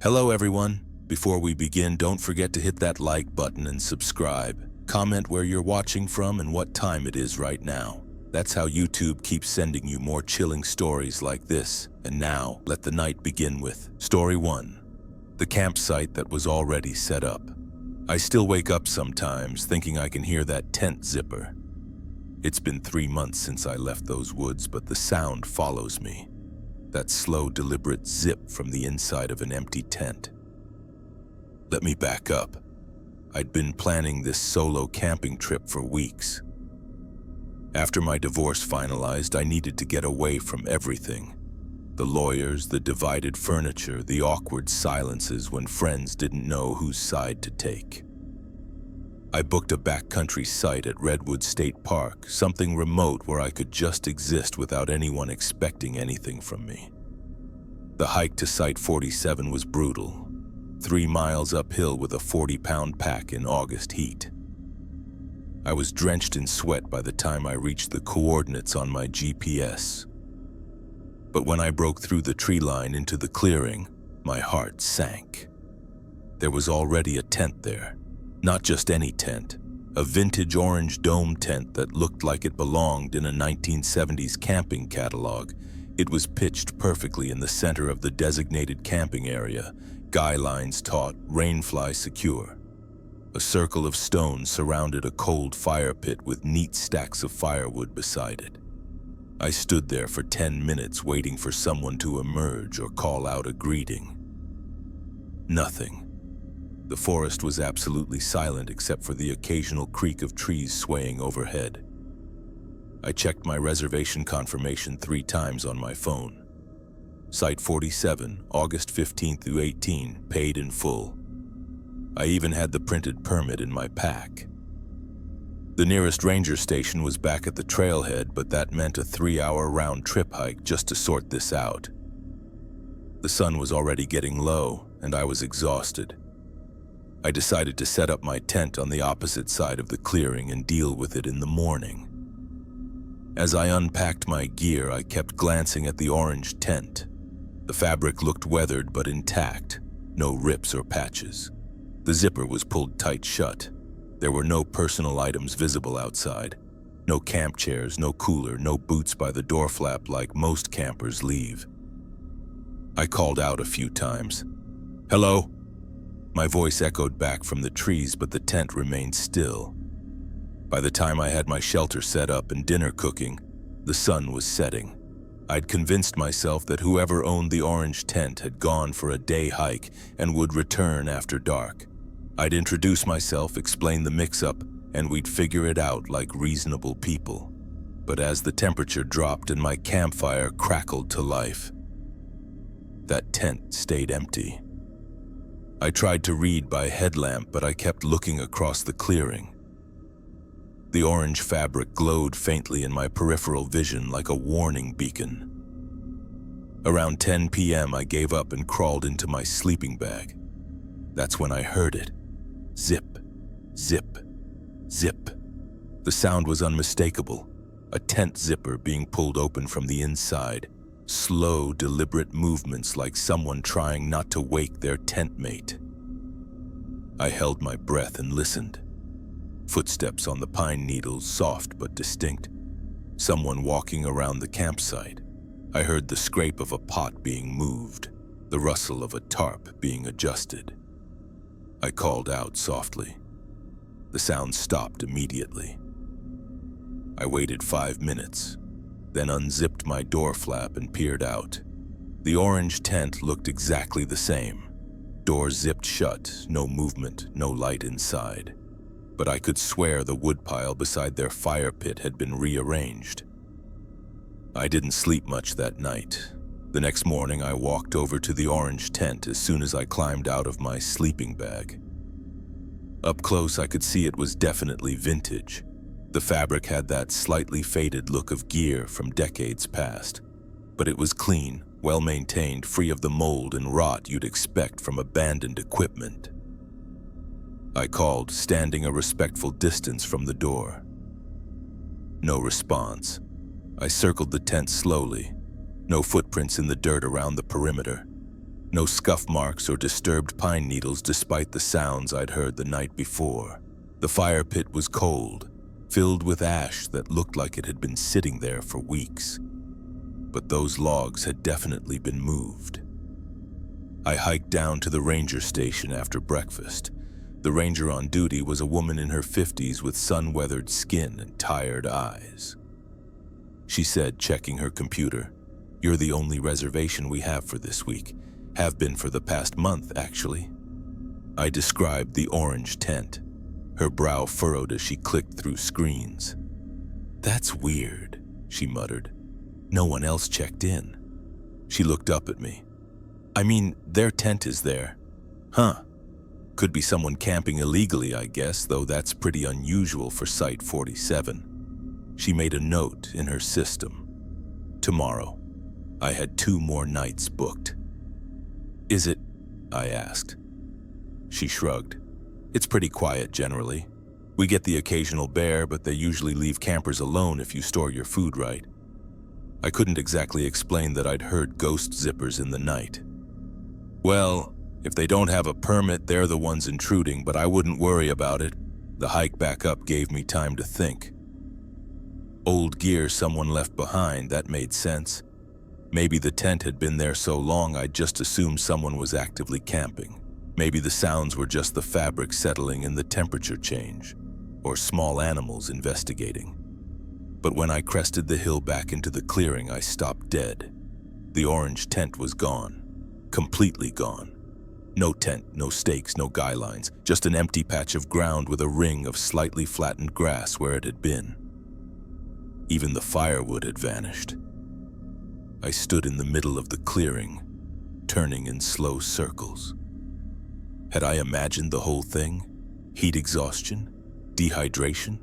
Hello everyone. Before we begin, don't forget to hit that like button and subscribe. Comment where you're watching from and what time it is right now. That's how YouTube keeps sending you more chilling stories like this. And now, let the night begin with Story 1. The campsite that was already set up. I still wake up sometimes thinking I can hear that tent zipper. It's been 3 months since I left those woods, but the sound follows me. That slow, deliberate zip from the inside of an empty tent. Let me back up. I'd been planning this solo camping trip for weeks. After my divorce finalized, I needed to get away from everything. The lawyers, the divided furniture, the awkward silences when friends didn't know whose side to take. I booked a backcountry site at Redwood State Park, something remote where I could just exist without anyone expecting anything from me. The hike to Site 47 was brutal. 3 miles uphill with a 40-pound pack in August heat. I was drenched in sweat by the time I reached the coordinates on my GPS. But when I broke through the tree line into the clearing, my heart sank. There was already a tent there. Not just any tent, a vintage orange dome tent that looked like it belonged in a 1970s camping catalog. It was pitched perfectly in the center of the designated camping area, guy lines taut, rainfly secure. A circle of stones surrounded a cold fire pit with neat stacks of firewood beside it. I stood there for 10 minutes waiting for someone to emerge or call out a greeting. Nothing. The forest was absolutely silent except for the occasional creak of trees swaying overhead. I checked my reservation confirmation 3 times on my phone. Site 47, August 15 through 18, paid in full. I even had the printed permit in my pack. The nearest ranger station was back at the trailhead, but that meant a 3-hour round-trip hike just to sort this out. The sun was already getting low, and I was exhausted. I decided to set up my tent on the opposite side of the clearing and deal with it in the morning. As I unpacked my gear, I kept glancing at the orange tent. The fabric looked weathered but intact, no rips or patches. The zipper was pulled tight shut. There were no personal items visible outside. No camp chairs, no cooler, no boots by the door flap like most campers leave. I called out a few times. "Hello?" My voice echoed back from the trees, but the tent remained still. By the time I had my shelter set up and dinner cooking, the sun was setting. I'd convinced myself that whoever owned the orange tent had gone for a day hike and would return after dark. I'd introduce myself, explain the mix-up, and we'd figure it out like reasonable people. But as the temperature dropped and my campfire crackled to life, that tent stayed empty. I tried to read by headlamp, but I kept looking across the clearing. The orange fabric glowed faintly in my peripheral vision like a warning beacon. Around 10 p.m., I gave up and crawled into my sleeping bag. That's when I heard it. Zip, zip, zip. The sound was unmistakable. A tent zipper being pulled open from the inside. Slow, deliberate movements like someone trying not to wake their tent mate. I held my breath and listened. Footsteps on the pine needles, soft but distinct. Someone walking around the campsite. I heard the scrape of a pot being moved, the rustle of a tarp being adjusted. I called out softly. The sound stopped immediately. I waited 5 minutes. Then unzipped my door flap and peered out. The orange tent looked exactly the same. Door zipped shut, no movement, no light inside. But I could swear the woodpile beside their fire pit had been rearranged. I didn't sleep much that night. The next morning I walked over to the orange tent as soon as I climbed out of my sleeping bag. Up close I could see it was definitely vintage. The fabric had that slightly faded look of gear from decades past, but it was clean, well-maintained, free of the mold and rot you'd expect from abandoned equipment. I called, standing a respectful distance from the door. No response. I circled the tent slowly. No footprints in the dirt around the perimeter. No scuff marks or disturbed pine needles despite the sounds I'd heard the night before. The fire pit was cold, filled with ash that looked like it had been sitting there for weeks. But those logs had definitely been moved. I hiked down to the ranger station after breakfast. The ranger on duty was a woman in her 50s with sun-weathered skin and tired eyes. She said, checking her computer, "You're the only reservation we have for this week. Have been for the past month, actually." I described the orange tent. Her brow furrowed as she clicked through screens. "That's weird," she muttered. "No one else checked in." She looked up at me. "I mean, their tent is there." "Huh. Could be someone camping illegally, I guess, though that's pretty unusual for Site 47. She made a note in her system. Tomorrow. I had 2 more nights booked. "Is it?" I asked. She shrugged. "It's pretty quiet generally. We get the occasional bear, but they usually leave campers alone if you store your food right." I couldn't exactly explain that I'd heard ghost zippers in the night. "Well, if they don't have a permit, they're the ones intruding, but I wouldn't worry about it." The hike back up gave me time to think. Old gear someone left behind, that made sense. Maybe the tent had been there so long I'd just assumed someone was actively camping. Maybe the sounds were just the fabric settling and the temperature change, or small animals investigating. But when I crested the hill back into the clearing, I stopped dead. The orange tent was gone. Completely gone. No tent, no stakes, no guy lines, just an empty patch of ground with a ring of slightly flattened grass where it had been. Even the firewood had vanished. I stood in the middle of the clearing, turning in slow circles. Had I imagined the whole thing? Heat exhaustion? Dehydration?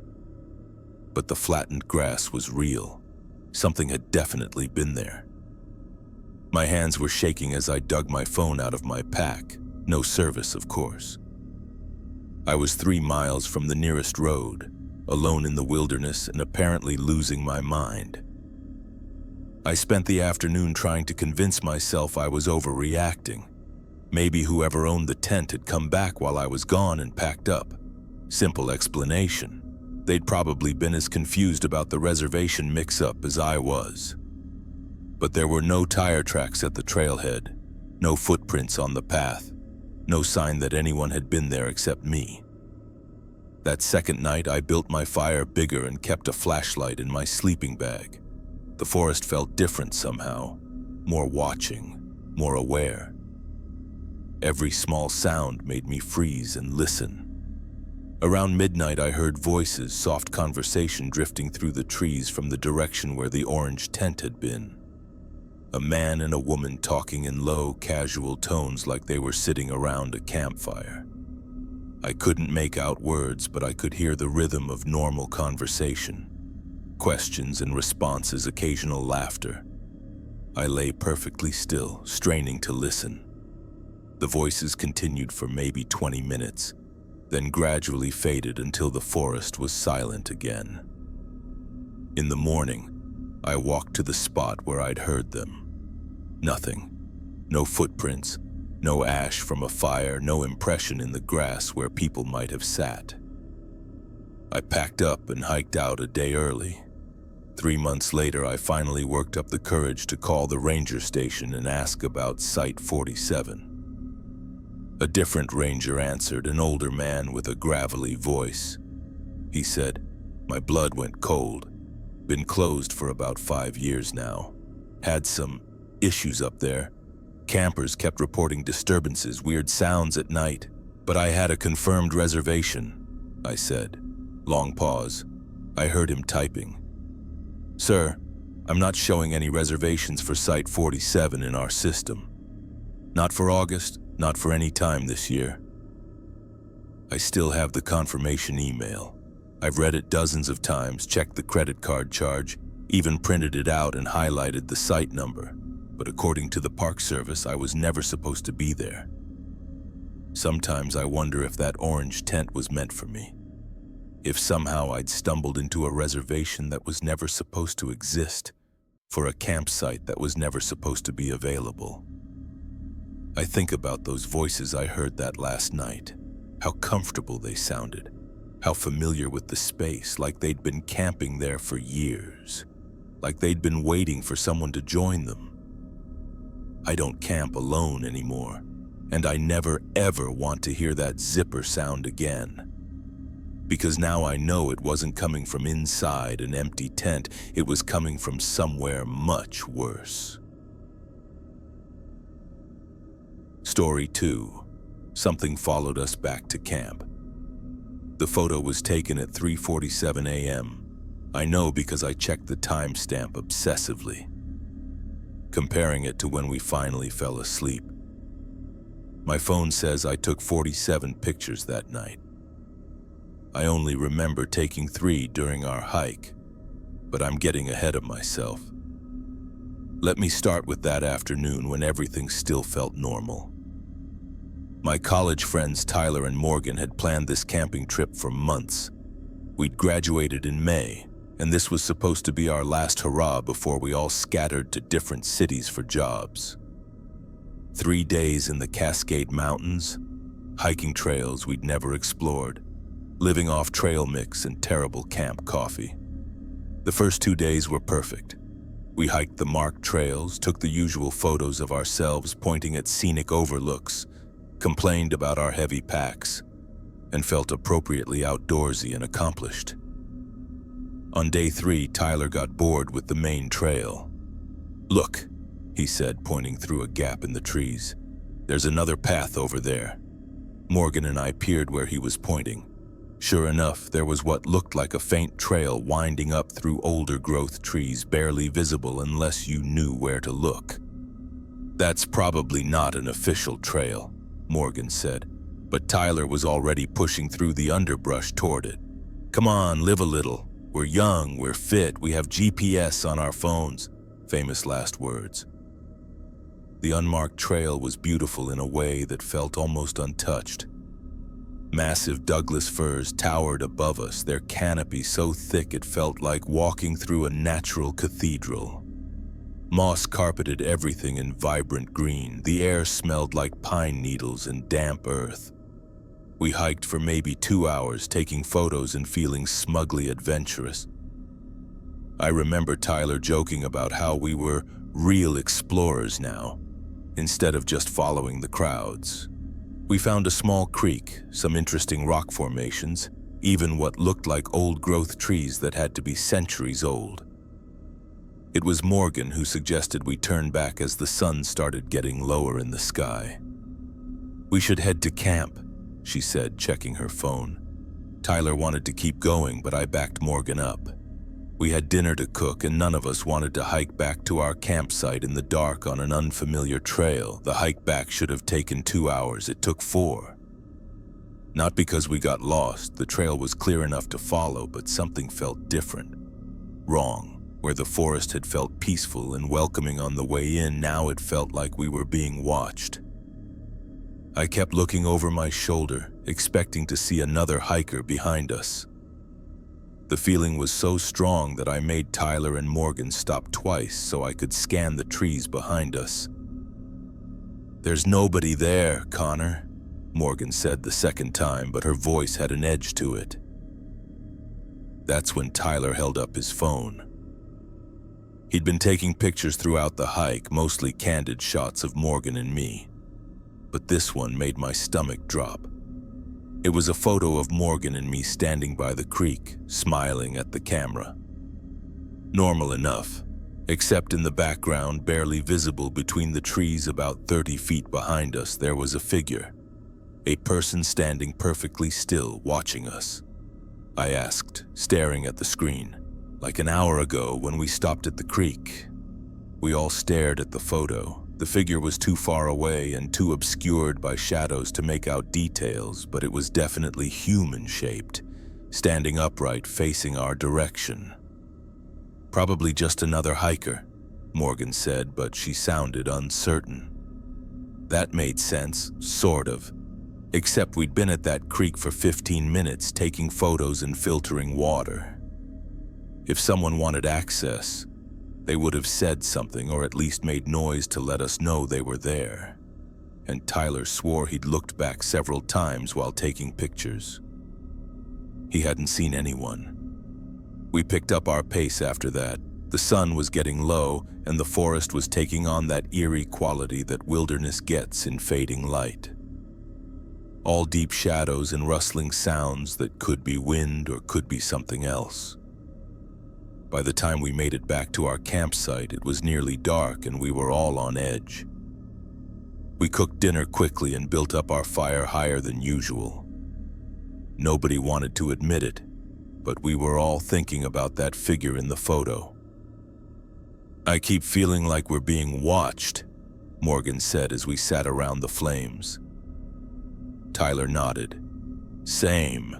But the flattened grass was real. Something had definitely been there. My hands were shaking as I dug my phone out of my pack. No service, of course. I was 3 miles from the nearest road, alone in the wilderness and apparently losing my mind. I spent the afternoon trying to convince myself I was overreacting. Maybe whoever owned the tent had come back while I was gone and packed up. Simple explanation. They'd probably been as confused about the reservation mix-up as I was. But there were no tire tracks at the trailhead, no footprints on the path, no sign that anyone had been there except me. That second night, I built my fire bigger and kept a flashlight in my sleeping bag. The forest felt different somehow, more watching, more aware. Every small sound made me freeze and listen. Around midnight, I heard voices, soft conversation drifting through the trees from the direction where the orange tent had been. A man and a woman talking in low, casual tones like they were sitting around a campfire. I couldn't make out words, but I could hear the rhythm of normal conversation. Questions and responses, occasional laughter. I lay perfectly still, straining to listen. The voices continued for maybe 20 minutes, then gradually faded until the forest was silent again. In the morning, I walked to the spot where I'd heard them. Nothing. No footprints, no ash from a fire, no impression in the grass where people might have sat. I packed up and hiked out a day early. 3 months later, I finally worked up the courage to call the ranger station and ask about Site 47. A different ranger answered, an older man with a gravelly voice. He said, "My blood went cold. Been closed for about 5 years now. Had some issues up there. Campers kept reporting disturbances, weird sounds at night. But I had a confirmed reservation," I said. Long pause. I heard him typing. "Sir, I'm not showing any reservations for Site 47 in our system. Not for August, not for any time this year." I still have the confirmation email. I've read it dozens of times, checked the credit card charge, even printed it out and highlighted the site number. But according to the Park Service, I was never supposed to be there. Sometimes I wonder if that orange tent was meant for me. If somehow I'd stumbled into a reservation that was never supposed to exist, for a campsite that was never supposed to be available. I think about those voices I heard that last night. How comfortable they sounded. How familiar with the space, like they'd been camping there for years. Like they'd been waiting for someone to join them. I don't camp alone anymore, and I never ever want to hear that zipper sound again. Because now I know it wasn't coming from inside an empty tent, it was coming from somewhere much worse. Story 2. Something followed us back to camp. The photo was taken at 3:47 a.m. I know because I checked the timestamp obsessively, comparing it to when we finally fell asleep. My phone says I took 47 pictures that night. I only remember taking 3 during our hike, but I'm getting ahead of myself. Let me start with that afternoon when everything still felt normal. My college friends Tyler and Morgan had planned this camping trip for months. We'd graduated in May, and this was supposed to be our last hurrah before we all scattered to different cities for jobs. 3 days in the Cascade Mountains, hiking trails we'd never explored, living off trail mix and terrible camp coffee. The first 2 days were perfect. We hiked the marked trails, took the usual photos of ourselves pointing at scenic overlooks, complained about our heavy packs, and felt appropriately outdoorsy and accomplished. On day 3, Tyler got bored with the main trail. "Look," he said, pointing through a gap in the trees. "There's another path over there." Morgan and I peered where he was pointing. Sure enough, there was what looked like a faint trail winding up through older growth trees, barely visible unless you knew where to look. "That's probably not an official trail," Morgan said, but Tyler was already pushing through the underbrush toward it. "Come on, live a little. We're young, we're fit, we have GPS on our phones." Famous last words. The unmarked trail was beautiful in a way that felt almost untouched. Massive Douglas firs towered above us, their canopy so thick it felt like walking through a natural cathedral. Moss carpeted everything in vibrant green. The air smelled like pine needles and damp earth. We hiked for maybe 2 hours, taking photos and feeling smugly adventurous. I remember Tyler joking about how we were real explorers now, instead of just following the crowds. We found a small creek, some interesting rock formations, even what looked like old-growth trees that had to be centuries old. It was Morgan who suggested we turn back as the sun started getting lower in the sky. "We should head to camp," she said, checking her phone. Tyler wanted to keep going, but I backed Morgan up. We had dinner to cook, and none of us wanted to hike back to our campsite in the dark on an unfamiliar trail. The hike back should have taken 2 hours. It took 4. Not because we got lost. The trail was clear enough to follow, but something felt different. Wrong. Where the forest had felt peaceful and welcoming on the way in, now it felt like we were being watched. I kept looking over my shoulder, expecting to see another hiker behind us. The feeling was so strong that I made Tyler and Morgan stop twice so I could scan the trees behind us. "There's nobody there, Connor," Morgan said the second time, but her voice had an edge to it. That's when Tyler held up his phone. He'd been taking pictures throughout the hike, mostly candid shots of Morgan and me. But this one made my stomach drop. It was a photo of Morgan and me standing by the creek, smiling at the camera. Normal enough, except in the background, barely visible between the trees about 30 feet behind us, there was a figure. A person standing perfectly still, watching us. I asked, staring at the screen. "Like an hour ago when we stopped at the creek." We all stared at the photo. The figure was too far away and too obscured by shadows to make out details, but it was definitely human-shaped, standing upright, facing our direction. "Probably just another hiker," Morgan said, but she sounded uncertain. That made sense, sort of. Except we'd been at that creek for 15 minutes, taking photos and filtering water. If someone wanted access, they would have said something or at least made noise to let us know they were there. and Tyler swore he'd looked back several times while taking pictures. He hadn't seen anyone. We picked up our pace after that. The sun was getting low, and the forest was taking on that eerie quality that wilderness gets in fading light. All deep shadows and rustling sounds that could be wind or could be something else. By the time we made it back to our campsite, it was nearly dark and we were all on edge. We cooked dinner quickly and built up our fire higher than usual. Nobody wanted to admit it, but we were all thinking about that figure in the photo. "I keep feeling like we're being watched," Morgan said as we sat around the flames. Tyler nodded. "Same."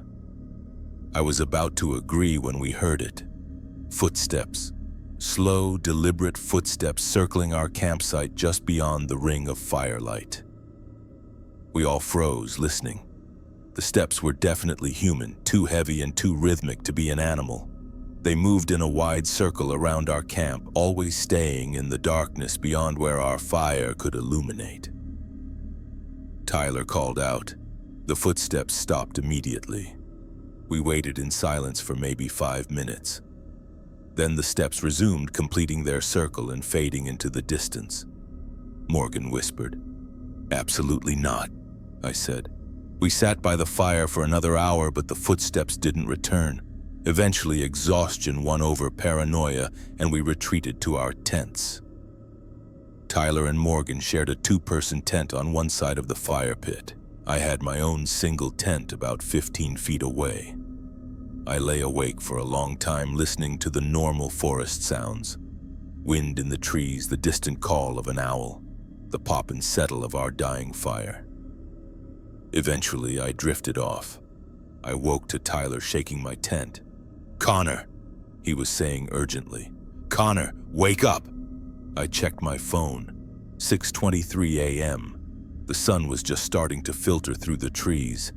I was about to agree when we heard it. Footsteps. Slow, deliberate footsteps circling our campsite just beyond the ring of firelight. We all froze, listening. The steps were definitely human, too heavy and too rhythmic to be an animal. They moved in a wide circle around our camp, always staying in the darkness beyond where our fire could illuminate. Tyler called out. The footsteps stopped immediately. We waited in silence for maybe 5 minutes. Then the steps resumed, completing their circle and fading into the distance. Morgan whispered. "Absolutely not," I said. We sat by the fire for another hour, but the footsteps didn't return. Eventually, exhaustion won over paranoia, and we retreated to our tents. Tyler and Morgan shared a 2-person tent on one side of the fire pit. I had my own single tent about 15 feet away. I lay awake for a long time listening to the normal forest sounds. Wind in the trees, the distant call of an owl, the pop and settle of our dying fire. Eventually, I drifted off. I woke to Tyler shaking my tent. "Connor," he was saying urgently. "Connor, wake up!" I checked my phone. 6:23 a.m. The sun was just starting to filter through the trees.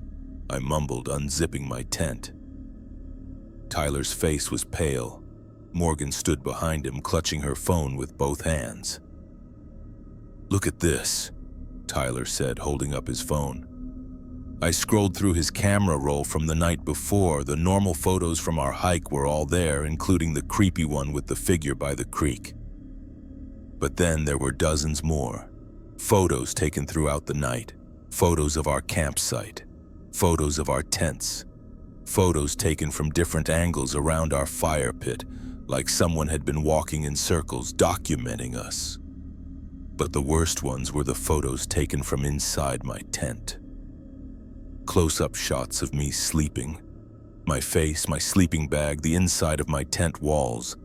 I mumbled, unzipping my tent. Tyler's face was pale. Morgan stood behind him, clutching her phone with both hands. "Look at this," Tyler said, holding up his phone. I scrolled through his camera roll from the night before. The normal photos from our hike were all there, including the creepy one with the figure by the creek. But then there were dozens more. Photos taken throughout the night. Photos of our campsite. Photos of our tents. Photos taken from different angles around our fire pit, like someone had been walking in circles, documenting us. But the worst ones were the photos taken from inside my tent. Close-up shots of me sleeping. My face, my sleeping bag, the inside of my tent walls.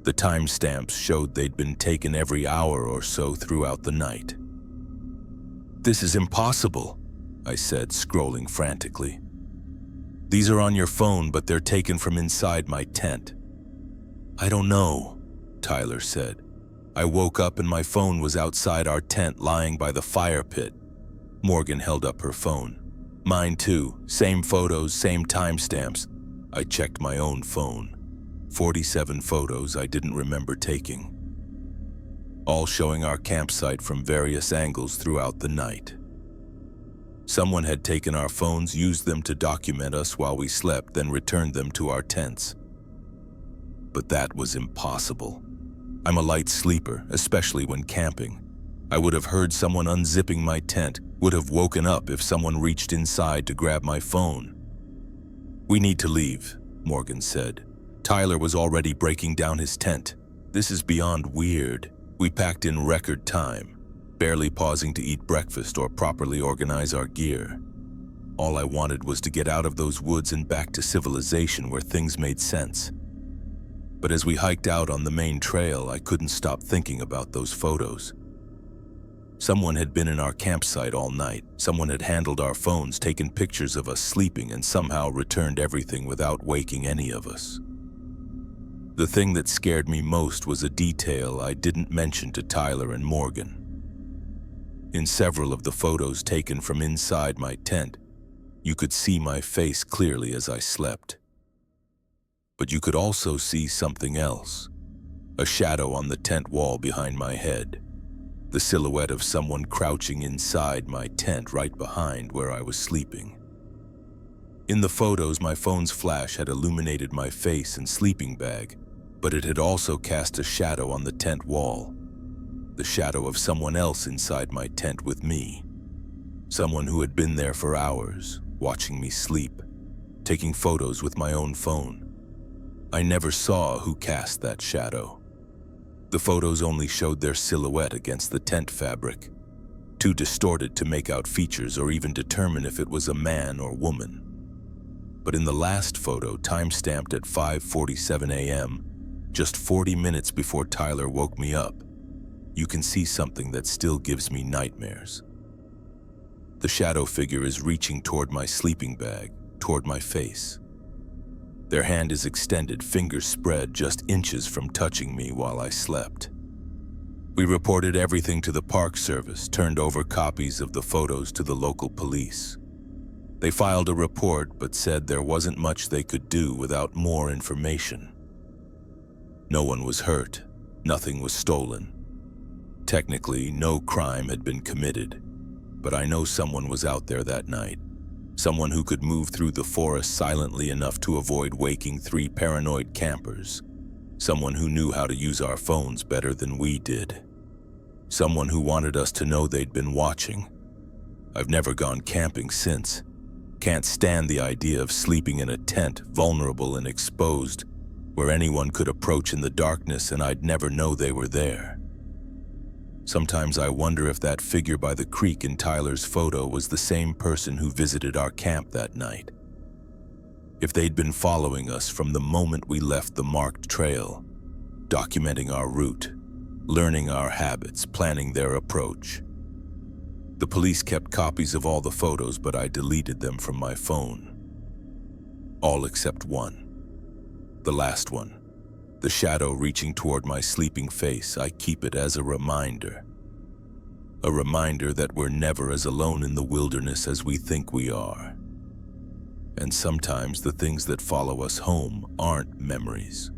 The timestamps showed they'd been taken every hour or so throughout the night. "This is impossible," I said, scrolling frantically. "These are on your phone, but they're taken from inside my tent." "I don't know," Tyler said. I woke up and my phone was outside our tent, lying by the fire pit. Morgan held up her phone. "Mine too. Same photos, same timestamps." I checked my own phone. 47 photos I didn't remember taking. All showing our campsite from various angles throughout the night. Someone had taken our phones, used them to document us while we slept, then returned them to our tents. But that was impossible. I'm a light sleeper, especially when camping. I would have heard someone unzipping my tent, would have woken up if someone reached inside to grab my phone. "We need to leave," Morgan said. Tyler was already breaking down his tent. "This is beyond weird." We packed in record time, barely pausing to eat breakfast or properly organize our gear. All I wanted was to get out of those woods and back to civilization where things made sense. But as we hiked out on the main trail, I couldn't stop thinking about those photos. Someone had been in our campsite all night. Someone had handled our phones, taken pictures of us sleeping, and somehow returned everything without waking any of us. The thing that scared me most was a detail I didn't mention to Tyler and Morgan. In several of the photos taken from inside my tent, you could see my face clearly as I slept. But you could also see something else, a shadow on the tent wall behind my head. the silhouette of someone crouching inside my tent right behind where I was sleeping. In the photos, my phone's flash had illuminated my face and sleeping bag, but it had also cast a shadow on the tent wall. The shadow of someone else inside my tent with me. Someone who had been there for hours, watching me sleep, taking photos with my own phone. I never saw who cast that shadow. The photos only showed their silhouette against the tent fabric, too distorted to make out features or even determine if it was a man or woman. But in the last photo, time-stamped at 5:47 a.m., just 40 minutes before Tyler woke me up, you can see something that still gives me nightmares. The shadow figure is reaching toward my sleeping bag, toward my face. Their hand is extended, fingers spread, just inches from touching me while I slept. We reported everything to the Park Service, turned over copies of the photos to the local police. They filed a report, but said there wasn't much they could do without more information. No one was hurt, nothing was stolen. Technically, no crime had been committed, but I know someone was out there that night. Someone who could move through the forest silently enough to avoid waking 3 paranoid campers. Someone who knew how to use our phones better than we did. Someone who wanted us to know they'd been watching. I've never gone camping since. Can't stand the idea of sleeping in a tent, vulnerable and exposed, where anyone could approach in the darkness and I'd never know they were there. Sometimes I wonder if that figure by the creek in Tyler's photo was the same person who visited our camp that night. If they'd been following us from the moment we left the marked trail, documenting our route, learning our habits, planning their approach. The police kept copies of all the photos, but I deleted them from my phone. All except one. The last one. The shadow reaching toward my sleeping face, I keep it as a reminder. A reminder that we're never as alone in the wilderness as we think we are. And sometimes the things that follow us home aren't memories.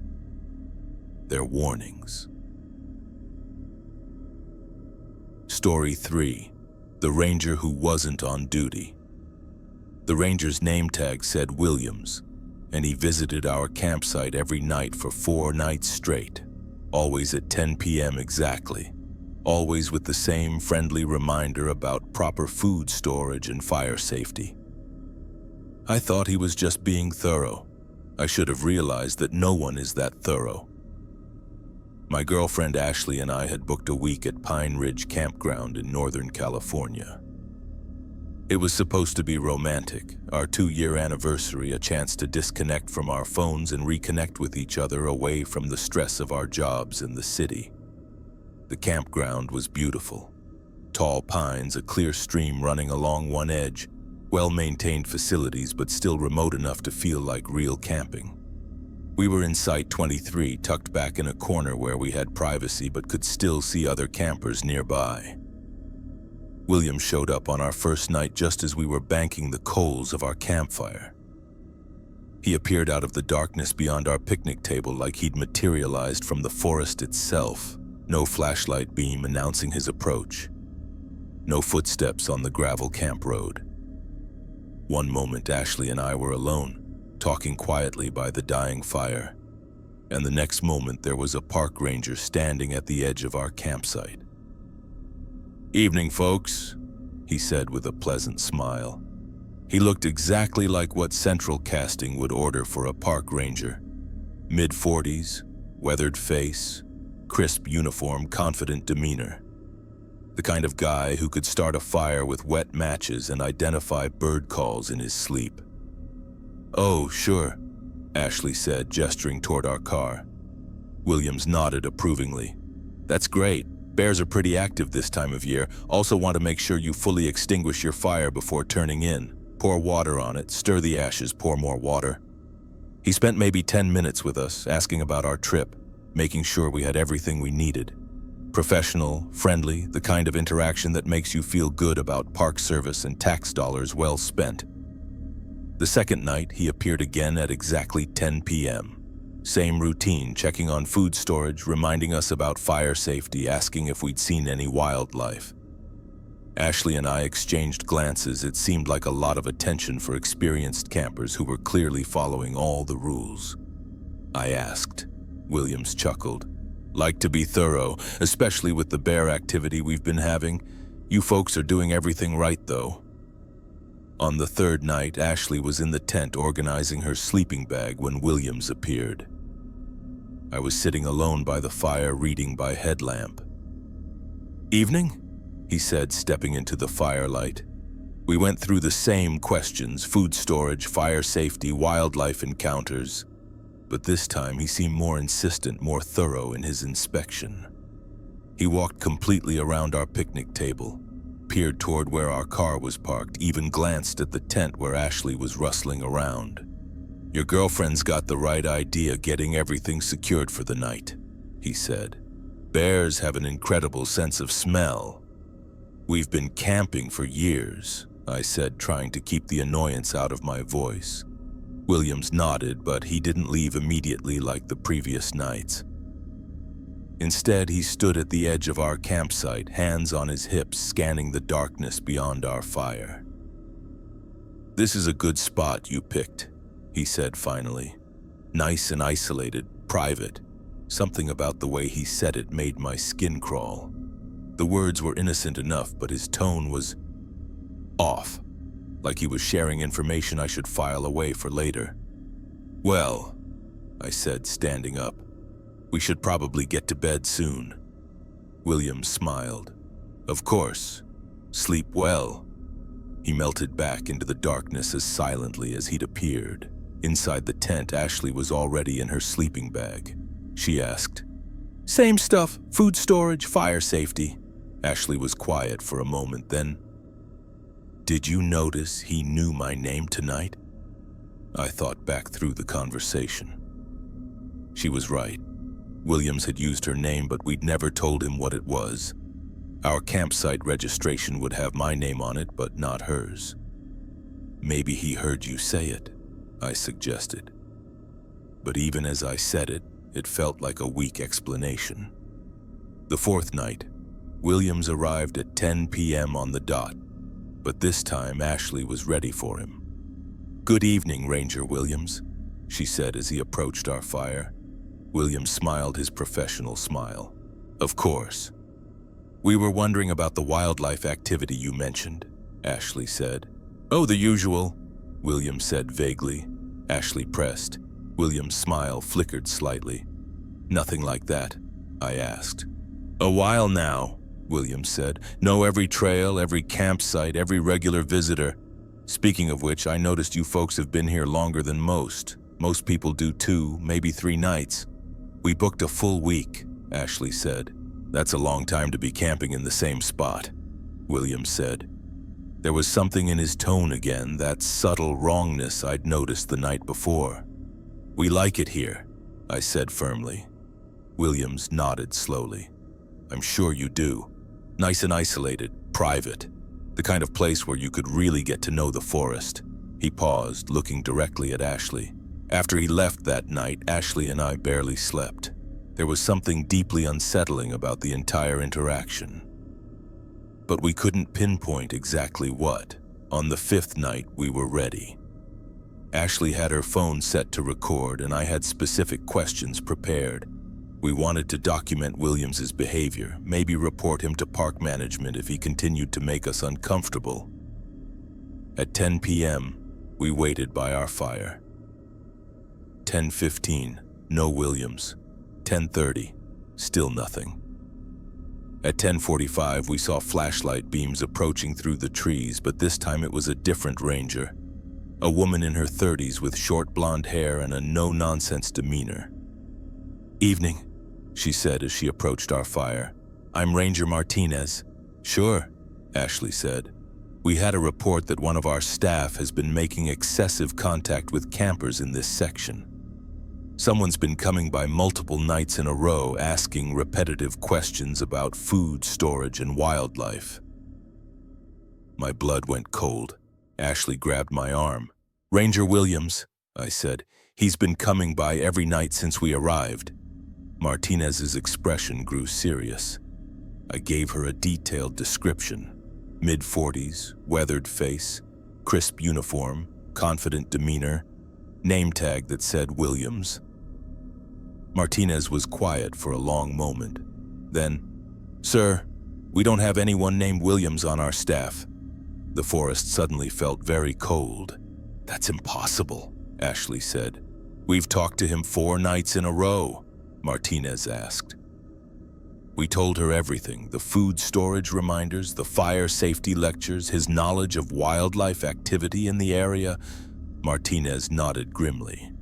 They're warnings. Story 3. The Ranger Who Wasn't on Duty. The ranger's name tag said Williams, and he visited our campsite every night for 4 nights straight, always at 10 p.m. exactly, always with the same friendly reminder about proper food storage and fire safety. I thought he was just being thorough. I should have realized that no one is that thorough. My girlfriend Ashley and I had booked a week at Pine Ridge Campground in Northern California. It was supposed to be romantic, our 2-year anniversary, a chance to disconnect from our phones and reconnect with each other away from the stress of our jobs in the city. The campground was beautiful. Tall pines, a clear stream running along one edge, well-maintained facilities but still remote enough to feel like real camping. We were in Site 23, tucked back in a corner where we had privacy but could still see other campers nearby. William showed up on our first night just as we were banking the coals of our campfire. He appeared out of the darkness beyond our picnic table like he'd materialized from the forest itself, no flashlight beam announcing his approach. No footsteps on the gravel camp road. One moment Ashley and I were alone, talking quietly by the dying fire, and the next moment there was a park ranger standing at the edge of our campsite. "Evening, folks," he said with a pleasant smile. He looked exactly like what Central Casting would order for a park ranger. Mid-40s, weathered face, crisp uniform, confident demeanor. The kind of guy who could start a fire with wet matches and identify bird calls in his sleep. "Oh, sure," Ashley said, gesturing toward our car. Williams nodded approvingly. "That's great. Bears are pretty active this time of year. Also want to make sure you fully extinguish your fire before turning in. Pour water on it, stir the ashes, pour more water." He spent maybe 10 minutes with us, asking about our trip, making sure we had everything we needed. Professional, friendly, the kind of interaction that makes you feel good about Park Service and tax dollars well spent. The second night, he appeared again at exactly 10 p.m. Same routine, checking on food storage, reminding us about fire safety, asking if we'd seen any wildlife. Ashley and I exchanged glances. It seemed like a lot of attention for experienced campers who were clearly following all the rules. I asked. Williams chuckled. Like to be thorough, especially with the bear activity we've been having. You folks are doing everything right, though. On the third night, Ashley was in the tent organizing her sleeping bag when Williams appeared. I was sitting alone by the fire reading by headlamp. "Evening?" he said, stepping into the firelight. We went through the same questions: food storage, fire safety, wildlife encounters. But this time he seemed more insistent, more thorough in his inspection. He walked completely around our picnic table, peered toward where our car was parked, even glanced at the tent where Ashley was rustling around. "Your girlfriend's got the right idea, getting everything secured for the night," he said. "Bears have an incredible sense of smell." "We've been camping for years," I said, trying to keep the annoyance out of my voice. Williams nodded, but he didn't leave immediately like the previous nights. Instead, he stood at the edge of our campsite, hands on his hips, scanning the darkness beyond our fire. "This is a good spot you picked," he said finally. "Nice and isolated, private." Something about the way he said it made my skin crawl. The words were innocent enough, but his tone was off, like he was sharing information I should file away for later. "Well," I said, standing up, "we should probably get to bed soon." Williams smiled. "Of course. Sleep well." He melted back into the darkness as silently as he'd appeared. Inside the tent, Ashley was already in her sleeping bag. She asked, "Same stuff, food storage, fire safety." Ashley was quiet for a moment, then, "Did you notice he knew my name tonight?" I thought back through the conversation. She was right. Williams had used her name, but we'd never told him what it was. Our campsite registration would have my name on it, but not hers. "Maybe he heard you say it," I suggested. But even as I said it, it felt like a weak explanation. The fourth night, Williams arrived at 10 p.m. on the dot, but this time Ashley was ready for him. "Good evening, Ranger Williams," she said as he approached our fire. Williams smiled his professional smile. "Of course. We were wondering about the wildlife activity you mentioned," Ashley said. "Oh, the usual," Williams said vaguely. Ashley pressed. Williams' smile flickered slightly. "Nothing like that?" I asked. "A while now," Williams said. "Know every trail, every campsite, every regular visitor. Speaking of which, I noticed you folks have been here longer than most. Most people do 2, maybe 3 nights. We booked a full week," Ashley said. "That's a long time to be camping in the same spot," Williams said. There was something in his tone again, that subtle wrongness I'd noticed the night before. "We like it here," I said firmly. Williams nodded slowly. "I'm sure you do. Nice and isolated, private. The kind of place where you could really get to know the forest." He paused, looking directly at Ashley. After he left that night, Ashley and I barely slept. There was something deeply unsettling about the entire interaction. But we couldn't pinpoint exactly what. On the 5th night, we were ready. Ashley had her phone set to record, and I had specific questions prepared. We wanted to document Williams's behavior, maybe report him to park management if he continued to make us uncomfortable. At 10 p.m., we waited by our fire. 10:15, no Williams. 10:30, still nothing. At 10:45, we saw flashlight beams approaching through the trees, but this time it was a different ranger. A woman in her 30s with short blonde hair and a no-nonsense demeanor. "Evening," she said as she approached our fire. "I'm Ranger Martinez." "Sure," Ashley said. "We had a report that one of our staff has been making excessive contact with campers in this section. Someone's been coming by multiple nights in a row asking repetitive questions about food storage and wildlife." My blood went cold. Ashley grabbed my arm. "Ranger Williams," I said. He's been coming by every night since we arrived." Martinez's expression grew serious. I gave her a detailed description. Mid-40s, weathered face, crisp uniform, confident demeanor, name tag that said Williams. Martinez was quiet for a long moment. Then, "Sir, we don't have anyone named Williams on our staff." The forest suddenly felt very cold. "That's impossible," Ashley said. "We've talked to him 4 nights in a row," Martinez asked. We told her everything, the food storage reminders, the fire safety lectures, his knowledge of wildlife activity in the area. Martinez nodded grimly.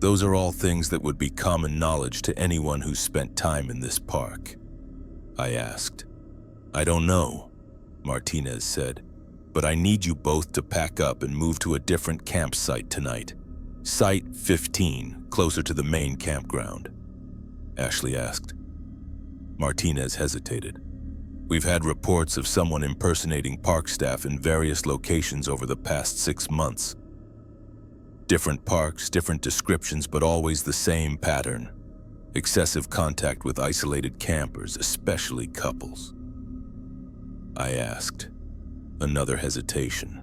"Those are all things that would be common knowledge to anyone who's spent time in this park." I asked. "I don't know," Martinez said, "but I need you both to pack up and move to a different campsite tonight. Site 15, closer to the main campground." Ashley asked. Martinez hesitated. "We've had reports of someone impersonating park staff in various locations over the past 6 months. Different parks, different descriptions, but always the same pattern. Excessive contact with isolated campers, especially couples." I asked. Another hesitation.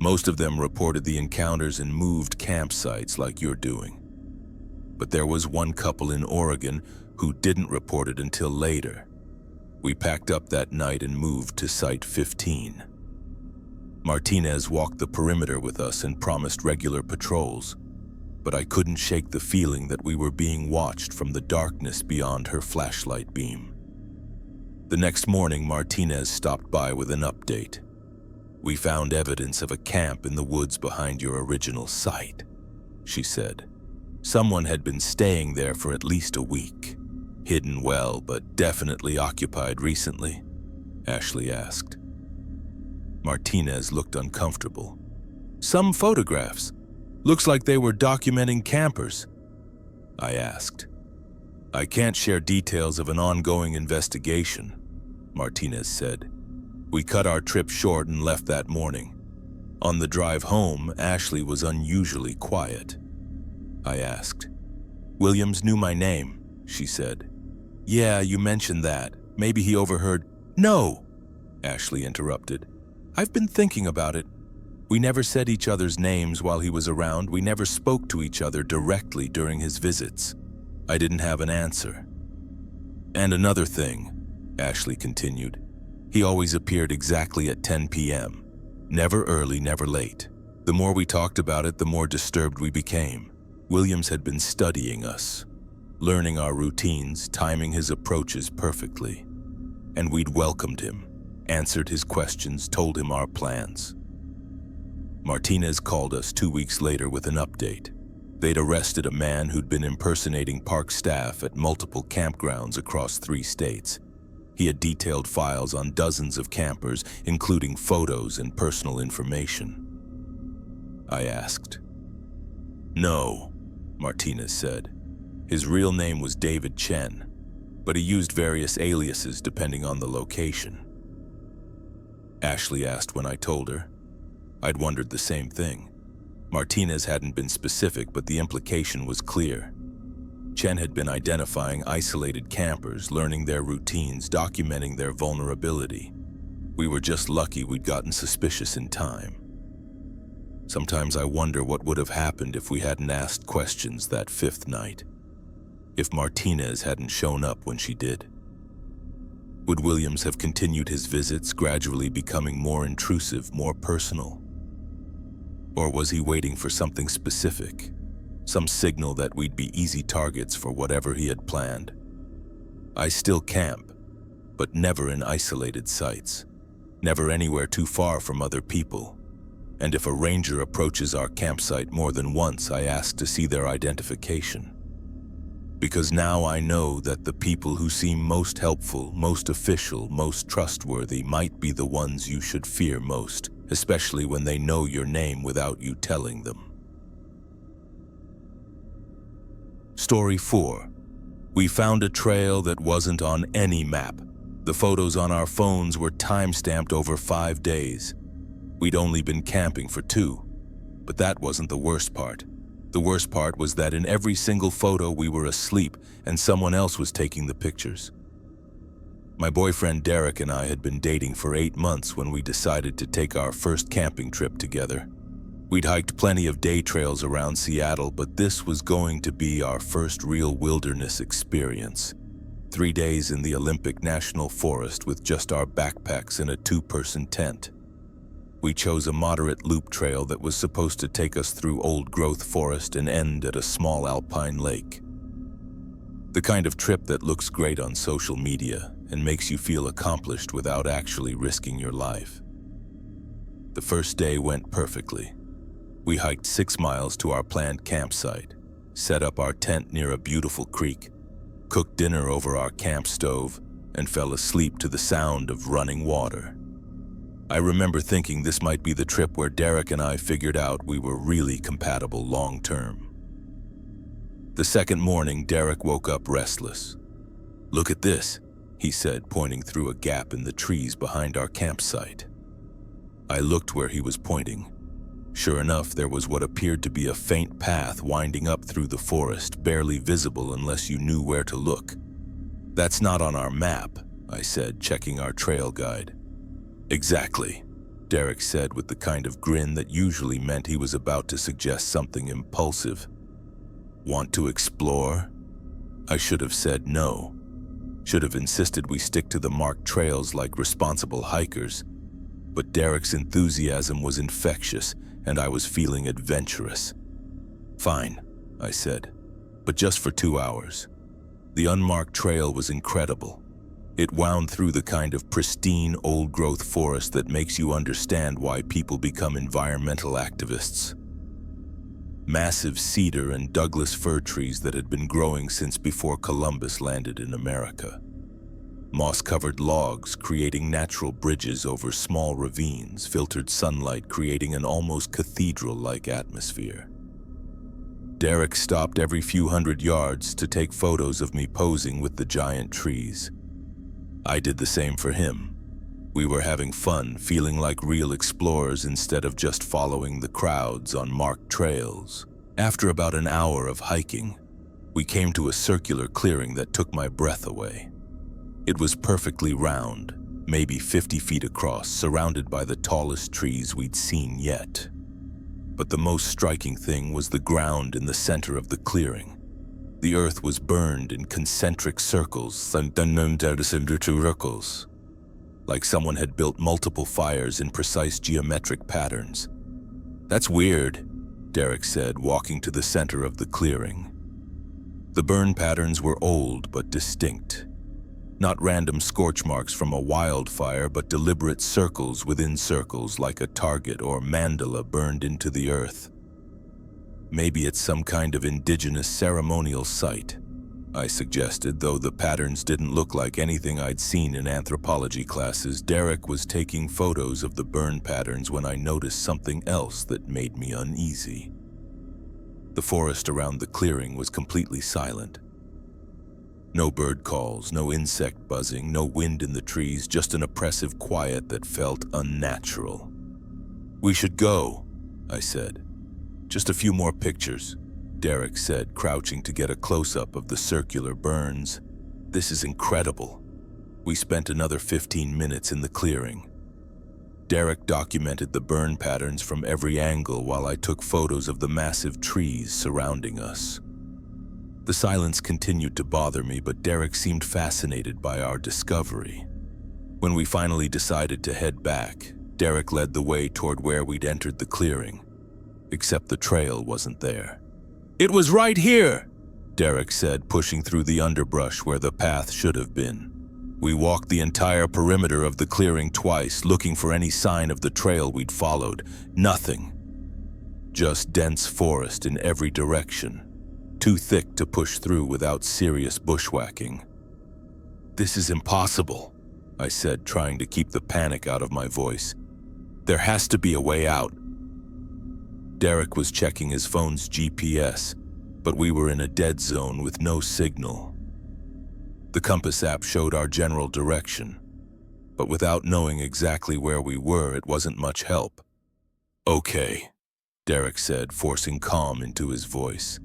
"Most of them reported the encounters in moved campsites like you're doing. But there was one couple in Oregon who didn't report it until later. We packed up that night and moved to Site 15. Martinez walked the perimeter with us and promised regular patrols, but I couldn't shake the feeling that we were being watched from the darkness beyond her flashlight beam." The next morning, Martinez stopped by with an update. "We found evidence of a camp in the woods behind your original site," she said. "Someone had been staying there for at least a week. Hidden well, but definitely occupied recently?" Ashley asked. Martinez looked uncomfortable. "Some photographs. Looks like they were documenting campers." I asked. "I can't share details of an ongoing investigation," Martinez said. "We cut our trip short and left that morning. On the drive home, Ashley was unusually quiet." I asked. "Williams knew my name," she said. "Yeah, you mentioned that. Maybe he overheard—" "No!" Ashley interrupted. "I've been thinking about it. We never said each other's names while he was around. We never spoke to each other directly during his visits. I didn't have an answer." "And another thing," Ashley continued. "He always appeared exactly at 10 p.m. Never early, never late. The more we talked about it, the more disturbed we became. Williams had been studying us, learning our routines, timing his approaches perfectly. And we'd welcomed him, answered his questions, told him our plans." Martinez called us 2 weeks later with an update. They'd arrested a man who'd been impersonating park staff at multiple campgrounds across 3 states. He had detailed files on dozens of campers, including photos and personal information. I asked. "No," Martinez said. "His real name was David Chen, but he used various aliases depending on the location." Ashley asked when I told her. I'd wondered the same thing. Martinez hadn't been specific, but the implication was clear. Chen had been identifying isolated campers, learning their routines, documenting their vulnerability. We were just lucky we'd gotten suspicious in time. Sometimes I wonder what would have happened if we hadn't asked questions that 5th night. If Martinez hadn't shown up when she did. Would Williams have continued his visits, gradually becoming more intrusive, more personal? Or was he waiting for something specific? Some signal that we'd be easy targets for whatever he had planned? I still camp, but never in isolated sites. Never anywhere too far from other people. And if a ranger approaches our campsite more than once, I ask to see their identification. Because now I know that the people who seem most helpful, most official, most trustworthy might be the ones you should fear most, especially when they know your name without you telling them. Story 4. We found a trail that wasn't on any map. The photos on our phones were time-stamped over 5 days. We'd only been camping for 2, but that wasn't the worst part. The worst part was that in every single photo we were asleep and someone else was taking the pictures. My boyfriend Derek and I had been dating for 8 months when we decided to take our first camping trip together. We'd hiked plenty of day trails around Seattle, but this was going to be our first real wilderness experience. 3 days in the Olympic National Forest with just our backpacks in a 2-person tent. We chose a moderate loop trail that was supposed to take us through old-growth forest and end at a small alpine lake. The kind of trip that looks great on social media and makes you feel accomplished without actually risking your life. The first day went perfectly. We hiked 6 miles to our planned campsite, set up our tent near a beautiful creek, cooked dinner over our camp stove, and fell asleep to the sound of running water. I remember thinking this might be the trip where Derek and I figured out we were really compatible long-term. The second morning, Derek woke up restless. "Look at this," he said, pointing through a gap in the trees behind our campsite. I looked where he was pointing. Sure enough, there was what appeared to be a faint path winding up through the forest, barely visible unless you knew where to look. "That's not on our map," I said, checking our trail guide. "Exactly," Derek said with the kind of grin that usually meant he was about to suggest something impulsive. "Want to explore?" I should have said no. Should have insisted we stick to the marked trails like responsible hikers. But Derek's enthusiasm was infectious, and I was feeling adventurous. "Fine," I said, "but just for 2 hours." The unmarked trail was incredible. It wound through the kind of pristine, old-growth forest that makes you understand why people become environmental activists. Massive cedar and Douglas fir trees that had been growing since before Columbus landed in America. Moss-covered logs creating natural bridges over small ravines, filtered sunlight creating an almost cathedral-like atmosphere. Derek stopped every few hundred yards to take photos of me posing with the giant trees. I did the same for him. We were having fun, feeling like real explorers instead of just following the crowds on marked trails. After about an hour of hiking, we came to a circular clearing that took my breath away. It was perfectly round, maybe 50 feet across, surrounded by the tallest trees we'd seen yet. But the most striking thing was the ground in the center of the clearing. The earth was burned in concentric circles, like someone had built multiple fires in precise geometric patterns. "That's weird," Derek said, walking to the center of the clearing. The burn patterns were old but distinct. Not random scorch marks from a wildfire, but deliberate circles within circles like a target or mandala burned into the earth. "Maybe it's some kind of indigenous ceremonial site," I suggested, though the patterns didn't look like anything I'd seen in anthropology classes. Derek was taking photos of the burn patterns when I noticed something else that made me uneasy. The forest around the clearing was completely silent. No bird calls, no insect buzzing, no wind in the trees, just an oppressive quiet that felt unnatural. "We should go," I said. "Just a few more pictures," Derek said, crouching to get a close-up of the circular burns. "This is incredible." We spent another 15 minutes in the clearing. Derek documented the burn patterns from every angle while I took photos of the massive trees surrounding us. The silence continued to bother me, but Derek seemed fascinated by our discovery. When we finally decided to head back, Derek led the way toward where we'd entered the clearing. Except the trail wasn't there. "It was right here," Derek said, pushing through the underbrush where the path should have been. We walked the entire perimeter of the clearing twice, looking for any sign of the trail we'd followed. Nothing. Just dense forest in every direction, too thick to push through without serious bushwhacking. "This is impossible," I said, trying to keep the panic out of my voice. "There has to be a way out." Derek was checking his phone's GPS, but we were in a dead zone with no signal. The compass app showed our general direction, but without knowing exactly where we were, it wasn't much help. "Okay," Derek said, forcing calm into his voice.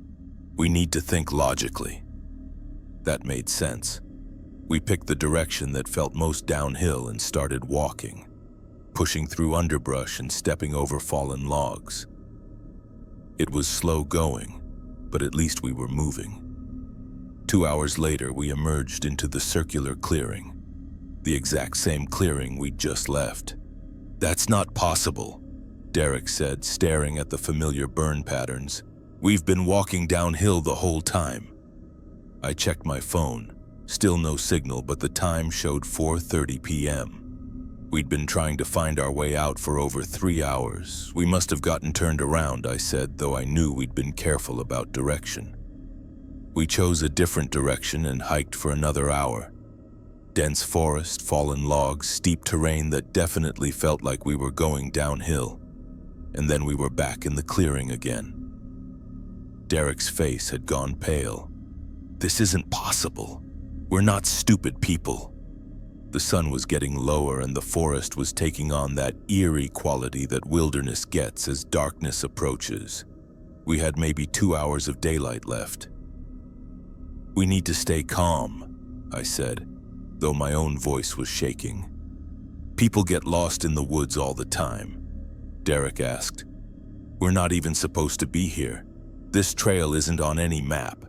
"We need to think logically." That made sense. We picked the direction that felt most downhill and started walking, pushing through underbrush and stepping over fallen logs. It was slow going, but at least we were moving. 2 hours later, we emerged into the circular clearing, the exact same clearing we'd just left. "That's not possible," Derek said, staring at the familiar burn patterns. "We've been walking downhill the whole time." I checked my phone. Still no signal, but the time showed 4:30 p.m. We'd been trying to find our way out for over 3 hours. "We must have gotten turned around," I said, though I knew we'd been careful about direction. We chose a different direction and hiked for another hour. Dense forest, fallen logs, steep terrain that definitely felt like we were going downhill. And then we were back in the clearing again. Derek's face had gone pale. "This isn't possible. We're not stupid people." The sun was getting lower and the forest was taking on that eerie quality that wilderness gets as darkness approaches. We had maybe 2 hours of daylight left. "We need to stay calm," I said, though my own voice was shaking. "People get lost in the woods all the time," Derek asked. "We're not even supposed to be here. This trail isn't on any map."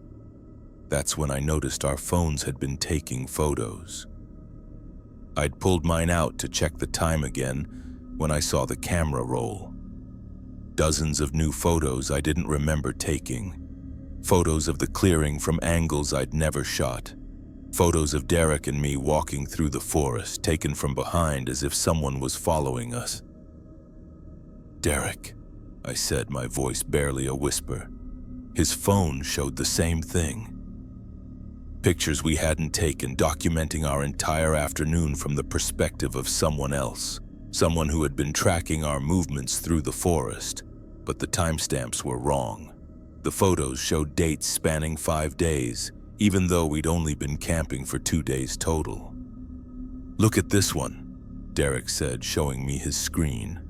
That's when I noticed our phones had been taking photos. I'd pulled mine out to check the time again when I saw the camera roll. Dozens of new photos I didn't remember taking. Photos of the clearing from angles I'd never shot. Photos of Derek and me walking through the forest, taken from behind as if someone was following us. "Derek," I said, my voice barely a whisper. His phone showed the same thing. Pictures we hadn't taken, documenting our entire afternoon from the perspective of someone else. Someone who had been tracking our movements through the forest, but the timestamps were wrong. The photos showed dates spanning 5 days, even though we'd only been camping for 2 days total. "Look at this one," Derek said, showing me his screen.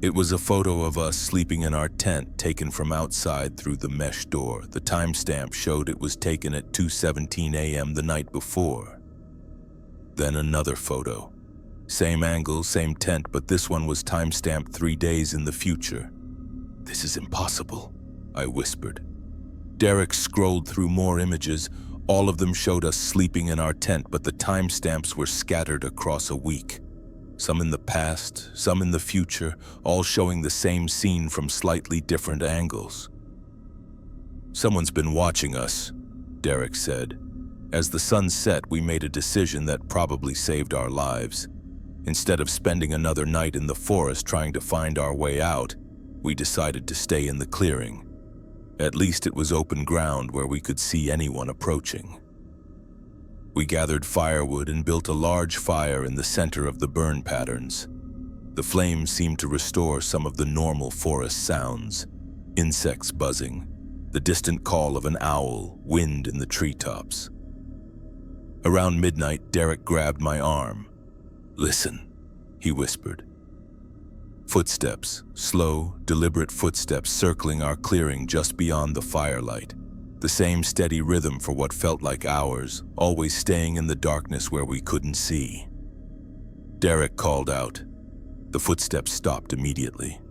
It was a photo of us sleeping in our tent, taken from outside through the mesh door. The timestamp showed it was taken at 2:17 a.m. the night before. Then another photo. Same angle, same tent, but this one was timestamped 3 days in the future. "This is impossible," I whispered. Derek scrolled through more images. All of them showed us sleeping in our tent, but the timestamps were scattered across a week. Some in the past, some in the future, all showing the same scene from slightly different angles. "Someone's been watching us," Derek said. As the sun set, we made a decision that probably saved our lives. Instead of spending another night in the forest trying to find our way out, we decided to stay in the clearing. At least it was open ground where we could see anyone approaching. We gathered firewood and built a large fire in the center of the burn patterns. The flames seemed to restore some of the normal forest sounds: insects buzzing, the distant call of an owl, wind in the treetops. Around midnight, Derek grabbed my arm. "Listen," he whispered. Footsteps, slow, deliberate footsteps circling our clearing just beyond the firelight. The same steady rhythm for what felt like hours, always staying in the darkness where we couldn't see. Derek called out. The footsteps stopped immediately,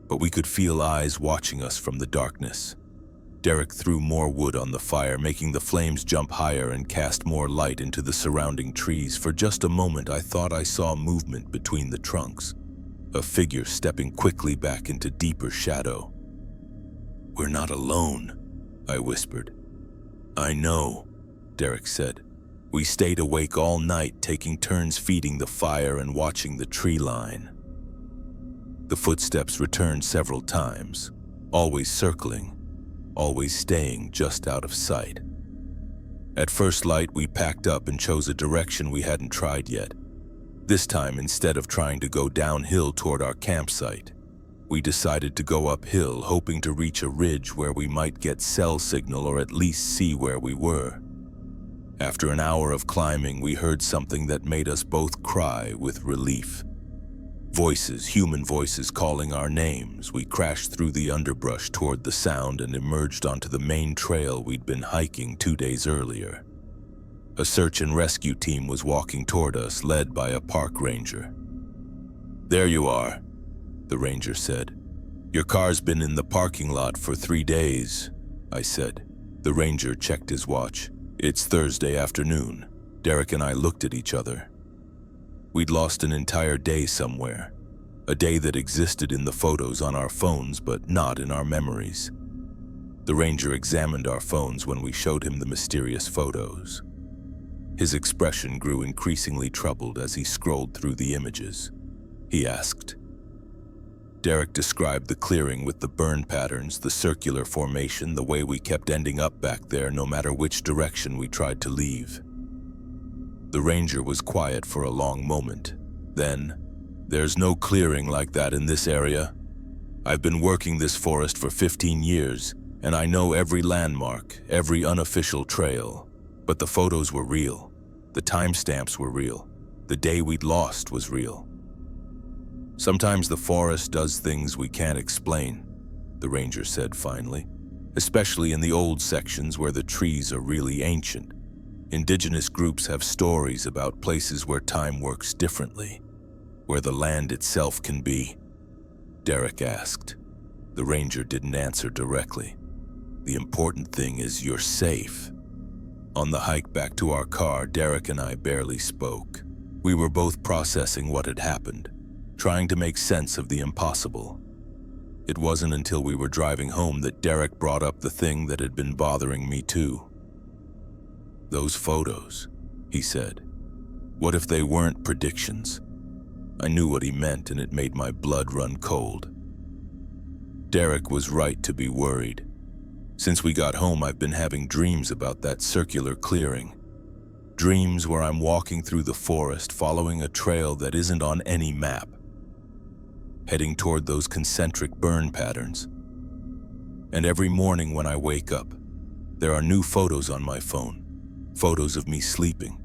but we could feel eyes watching us from the darkness. Derek threw more wood on the fire, making the flames jump higher and cast more light into the surrounding trees. For just a moment, I thought I saw movement between the trunks, a figure stepping quickly back into deeper shadow. "We're not alone," I whispered. "I know," Derek said. "We stayed awake all night, taking turns feeding the fire and watching the tree line." The footsteps returned several times, always circling, always staying just out of sight. At first light, we packed up and chose a direction we hadn't tried yet. This time, instead of trying to go downhill toward our campsite, we decided to go uphill, hoping to reach a ridge where we might get cell signal or at least see where we were. After an hour of climbing, we heard something that made us both cry with relief. Voices, human voices calling our names. We crashed through the underbrush toward the sound and emerged onto the main trail we'd been hiking 2 days earlier. A search and rescue team was walking toward us, led by a park ranger. "There you are," the ranger said. "Your car's been in the parking lot for 3 days, I said. The ranger checked his watch. "It's Thursday afternoon." Derek and I looked at each other. We'd lost an entire day somewhere, a day that existed in the photos on our phones but not in our memories. The ranger examined our phones when we showed him the mysterious photos. His expression grew increasingly troubled as he scrolled through the images. He asked. Derek described the clearing with the burn patterns, the circular formation, the way we kept ending up back there no matter which direction we tried to leave. The ranger was quiet for a long moment. Then, "There's no clearing like that in this area. I've been working this forest for 15 years, and I know every landmark, every unofficial trail. But the photos were real. The timestamps were real. The day we'd lost was real. Sometimes the forest does things we can't explain," the ranger said finally, "especially in the old sections where the trees are really ancient. Indigenous groups have stories about places where time works differently, where the land itself can be." Derek asked. The ranger didn't answer directly. "The important thing is you're safe." On the hike back to our car, Derek and I barely spoke. We were both processing what had happened, trying to make sense of the impossible. It wasn't until we were driving home that Derek brought up the thing that had been bothering me too. "Those photos," he said. "What if they weren't predictions?" I knew what he meant, and it made my blood run cold. Derek was right to be worried. Since we got home, I've been having dreams about that circular clearing. Dreams where I'm walking through the forest, following a trail that isn't on any map, heading toward those concentric burn patterns. And every morning when I wake up, there are new photos on my phone. Photos of me sleeping.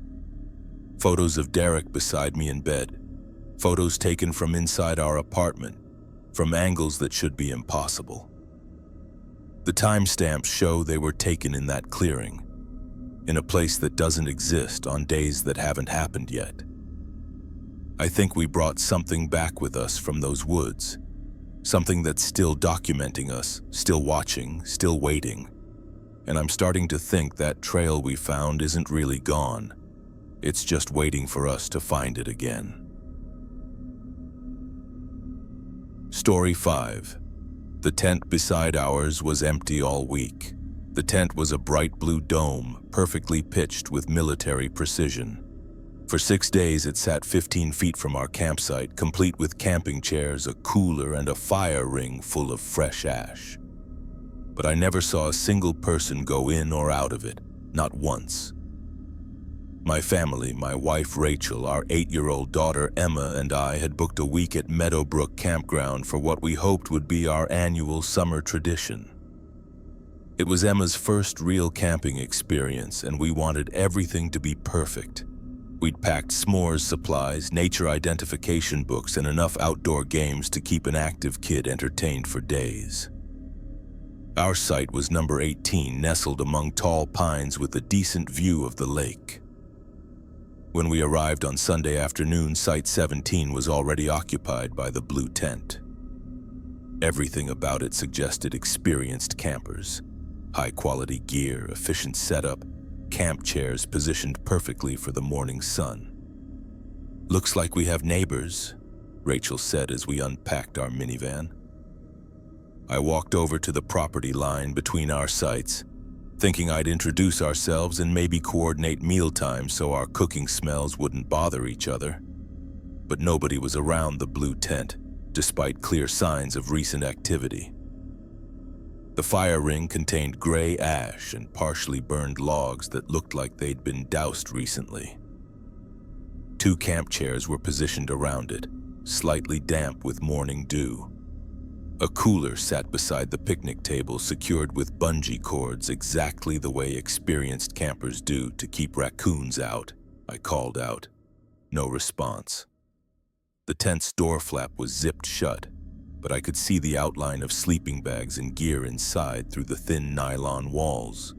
Photos of Derek beside me in bed. Photos taken from inside our apartment, from angles that should be impossible. The timestamps show they were taken in that clearing, in a place that doesn't exist, on days that haven't happened yet. I think we brought something back with us from those woods, something that's still documenting us, still watching, still waiting. And I'm starting to think that trail we found isn't really gone. It's just waiting for us to find it again. Story 5. The tent beside ours was empty all week. The tent was a bright blue dome, perfectly pitched with military precision. For 6 days it sat 15 feet from our campsite, complete with camping chairs, a cooler, and a fire ring full of fresh ash. But I never saw a single person go in or out of it, not once. My family, my wife Rachel, our 8-year-old daughter Emma, and I had booked a week at Meadowbrook Campground for what we hoped would be our annual summer tradition. It was Emma's first real camping experience, and we wanted everything to be perfect. We'd packed s'mores supplies, nature identification books, and enough outdoor games to keep an active kid entertained for days. Our site was number 18, nestled among tall pines with a decent view of the lake. When we arrived on Sunday afternoon, Site 17 was already occupied by the blue tent. Everything about it suggested experienced campers. High-quality gear, efficient setup, camp chairs positioned perfectly for the morning sun. "Looks like we have neighbors," Rachel said as we unpacked our minivan. I walked over to the property line between our sites, thinking I'd introduce ourselves and maybe coordinate mealtime so our cooking smells wouldn't bother each other. But nobody was around the blue tent, despite clear signs of recent activity. The fire ring contained gray ash and partially burned logs that looked like they'd been doused recently. 2 camp chairs were positioned around it, slightly damp with morning dew. A cooler sat beside the picnic table, secured with bungee cords exactly the way experienced campers do to keep raccoons out. I called out. No response. The tent's door flap was zipped shut, but I could see the outline of sleeping bags and gear inside through the thin nylon walls.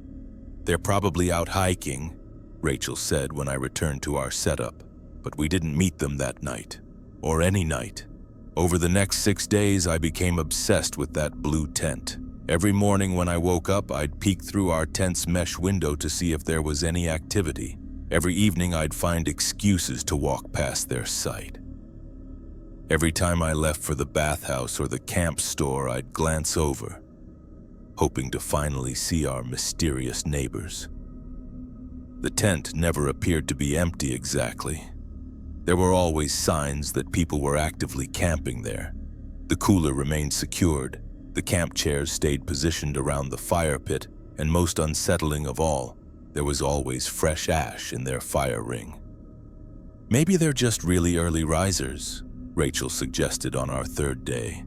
"They're probably out hiking," Rachel said when I returned to our setup, but we didn't meet them that night, or any night. Over the next 6 days, I became obsessed with that blue tent. Every morning when I woke up, I'd peek through our tent's mesh window to see if there was any activity. Every evening, I'd find excuses to walk past their site. Every time I left for the bathhouse or the camp store, I'd glance over, hoping to finally see our mysterious neighbors. The tent never appeared to be empty exactly. There were always signs that people were actively camping there. The cooler remained secured, the camp chairs stayed positioned around the fire pit, and most unsettling of all, there was always fresh ash in their fire ring. "Maybe they're just really early risers," Rachel suggested on our third day.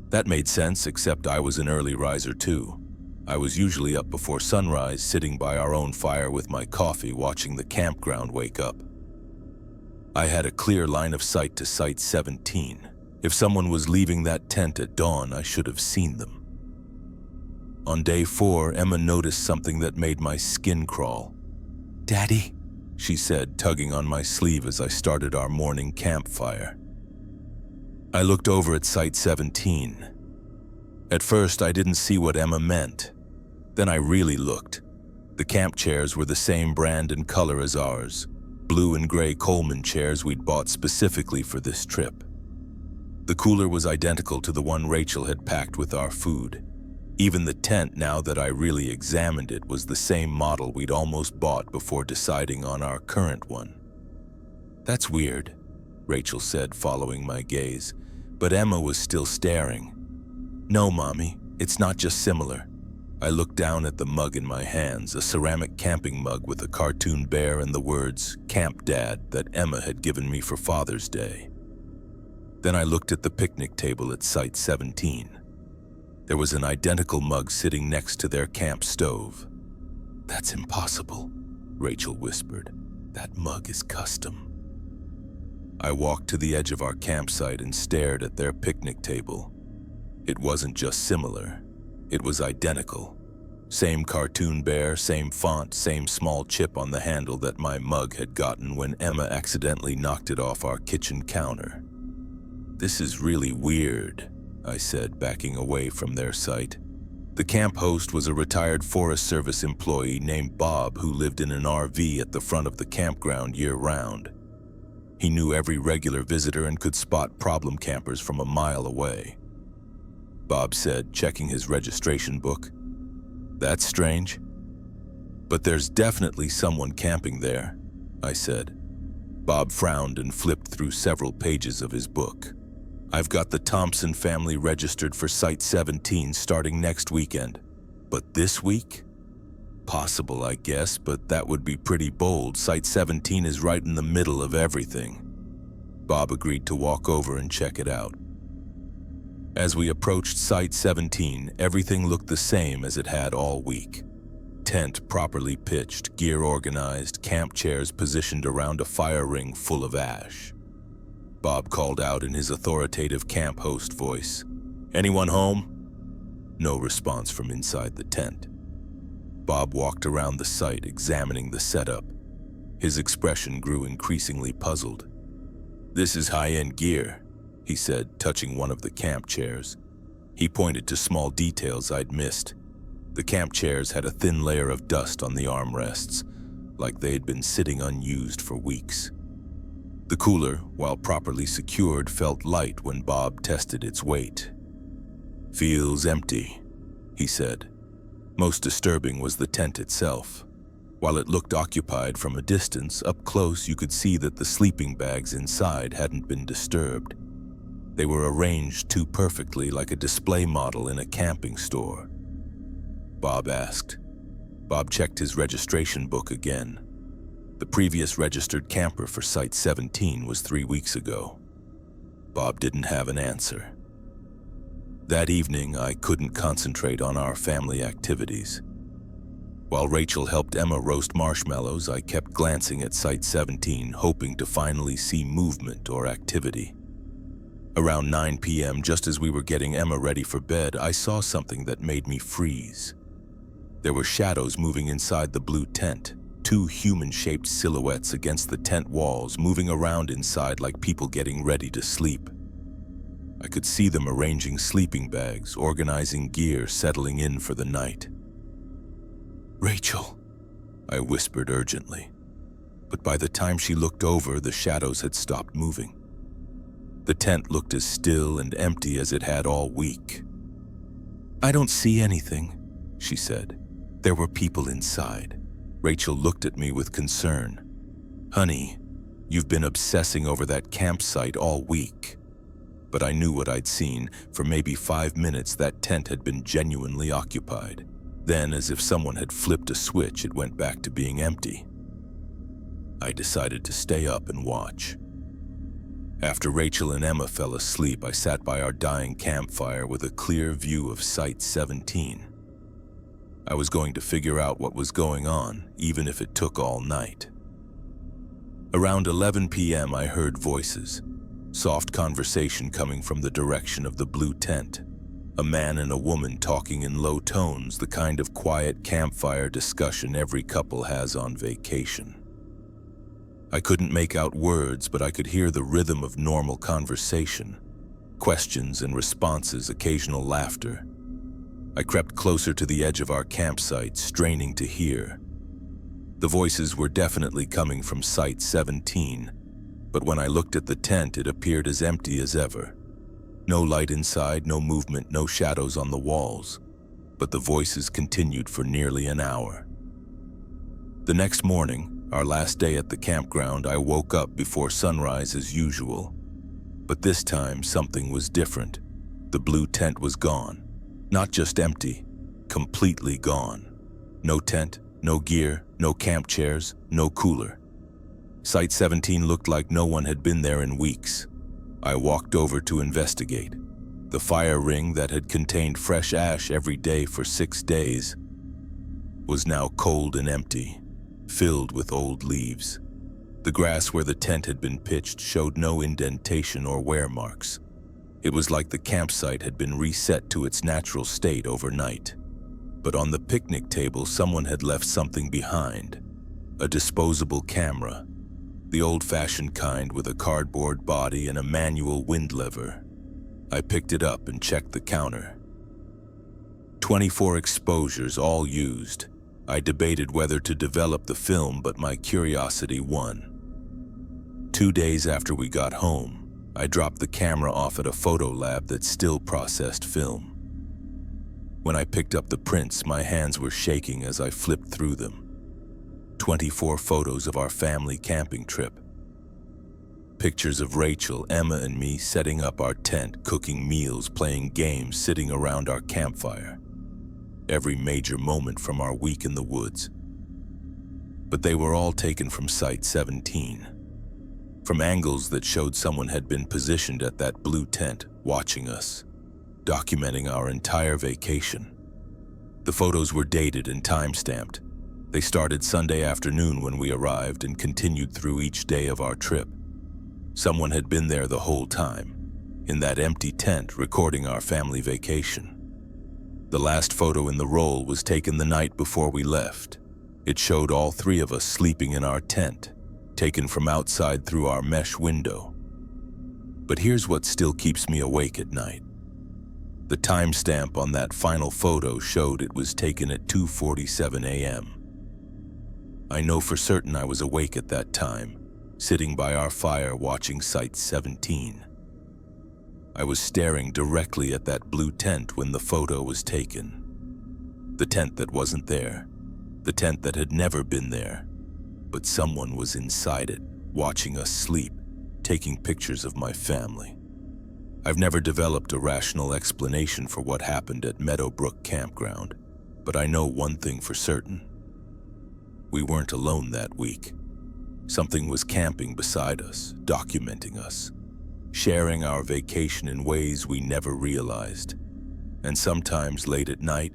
That made sense, except I was an early riser too. I was usually up before sunrise, sitting by our own fire with my coffee, watching the campground wake up. I had a clear line of sight to Site 17. If someone was leaving that tent at dawn, I should have seen them. On day 4, Emma noticed something that made my skin crawl. "Daddy," she said, tugging on my sleeve as I started our morning campfire. I looked over at Site 17. At first, I didn't see what Emma meant. Then I really looked. The camp chairs were the same brand and color as ours, blue and gray Coleman chairs we'd bought specifically for this trip. The cooler was identical to the one Rachel had packed with our food. Even the tent, now that I really examined it, was the same model we'd almost bought before deciding on our current one. "That's weird," Rachel said, following my gaze, but Emma was still staring. "No, Mommy, it's not just similar." I looked down at the mug in my hands, a ceramic camping mug with a cartoon bear and the words, "Camp Dad," that Emma had given me for Father's Day. Then I looked at the picnic table at Site 17. There was an identical mug sitting next to their camp stove. "That's impossible," Rachel whispered. "That mug is custom." I walked to the edge of our campsite and stared at their picnic table. It wasn't just similar, it was identical. Same cartoon bear, same font, same small chip on the handle that my mug had gotten when Emma accidentally knocked it off our kitchen counter. "This is really weird," I said, backing away from their site. The camp host was a retired Forest Service employee named Bob who lived in an RV at the front of the campground year-round. He knew every regular visitor and could spot problem campers from a mile away. Bob said, checking his registration book. "That's strange. But there's definitely someone camping there," I said. Bob frowned and flipped through several pages of his book. "I've got the Thompson family registered for Site 17 starting next weekend. But this week? Possible, I guess, but that would be pretty bold. Site 17 is right in the middle of everything." Bob agreed to walk over and check it out. As we approached Site 17, everything looked the same as it had all week. Tent properly pitched, gear organized, camp chairs positioned around a fire ring full of ash. Bob called out in his authoritative camp host voice, "Anyone home?" No response from inside the tent. Bob walked around the site, examining the setup. His expression grew increasingly puzzled. "This is high-end gear," he said, touching one of the camp chairs. He pointed to small details I'd missed. The camp chairs had a thin layer of dust on the armrests, like they had been sitting unused for weeks. The cooler, while properly secured, felt light when Bob tested its weight. "Feels empty," he said. Most disturbing was the tent itself. While it looked occupied from a distance, up close you could see that the sleeping bags inside hadn't been disturbed. They were arranged too perfectly, like a display model in a camping store. Bob asked. Bob checked his registration book again. The previous registered camper for Site 17 was 3 weeks ago. Bob didn't have an answer. That evening, I couldn't concentrate on our family activities. While Rachel helped Emma roast marshmallows, I kept glancing at Site 17, hoping to finally see movement or activity. Around 9 p.m., just as we were getting Emma ready for bed, I saw something that made me freeze. There were shadows moving inside the blue tent, two human-shaped silhouettes against the tent walls, moving around inside like people getting ready to sleep. I could see them arranging sleeping bags, organizing gear, settling in for the night. "Rachel," I whispered urgently. But by the time she looked over, the shadows had stopped moving. The tent looked as still and empty as it had all week. "I don't see anything," she said. "There were people inside." Rachel looked at me with concern. "Honey, you've been obsessing over that campsite all week." But I knew what I'd seen. For maybe 5 minutes, that tent had been genuinely occupied. Then, as if someone had flipped a switch, it went back to being empty. I decided to stay up and watch. After Rachel and Emma fell asleep, I sat by our dying campfire with a clear view of Site 17. I was going to figure out what was going on, even if it took all night. Around 11 p.m., I heard voices. Soft conversation coming from the direction of the blue tent. A man and a woman talking in low tones, the kind of quiet campfire discussion every couple has on vacation. I couldn't make out words, but I could hear the rhythm of normal conversation. Questions and responses, occasional laughter. I crept closer to the edge of our campsite, straining to hear. The voices were definitely coming from Site 17, but when I looked at the tent, it appeared as empty as ever. No light inside, no movement, no shadows on the walls, but the voices continued for nearly an hour. The next morning, our last day at the campground, I woke up before sunrise as usual. But this time, something was different. The blue tent was gone. Not just empty, completely gone. No tent, no gear, no camp chairs, no cooler. Site 17 looked like no one had been there in weeks. I walked over to investigate. The fire ring that had contained fresh ash every day for 6 days was now cold and empty, filled with old leaves. The grass where the tent had been pitched showed no indentation or wear marks. It was like the campsite had been reset to its natural state overnight. But on the picnic table, someone had left something behind. A disposable camera. The old-fashioned kind with a cardboard body and a manual wind lever. I picked it up and checked the counter. 24 exposures, all used. I debated whether to develop the film, but my curiosity won. 2 days after we got home, I dropped the camera off at a photo lab that still processed film. When I picked up the prints, my hands were shaking as I flipped through them. 24 photos of our family camping trip. Pictures of Rachel, Emma, and me setting up our tent, cooking meals, playing games, sitting around our campfire. Every major moment from our week in the woods. But they were all taken from Site 17. From angles that showed someone had been positioned at that blue tent, watching us, documenting our entire vacation. The photos were dated and time-stamped. They started Sunday afternoon when we arrived and continued through each day of our trip. Someone had been there the whole time, in that empty tent, recording our family vacation. The last photo in the roll was taken the night before we left. It showed all 3 of us sleeping in our tent, taken from outside through our mesh window. But here's what still keeps me awake at night. The timestamp on that final photo showed it was taken at 2:47 a.m. I know for certain I was awake at that time, sitting by our fire watching Site 17. I was staring directly at that blue tent when the photo was taken. The tent that wasn't there. The tent that had never been there. But someone was inside it, watching us sleep, taking pictures of my family. I've never developed a rational explanation for what happened at Meadowbrook Campground, but I know one thing for certain. We weren't alone that week. Something was camping beside us, documenting us, sharing our vacation in ways we never realized. And sometimes late at night,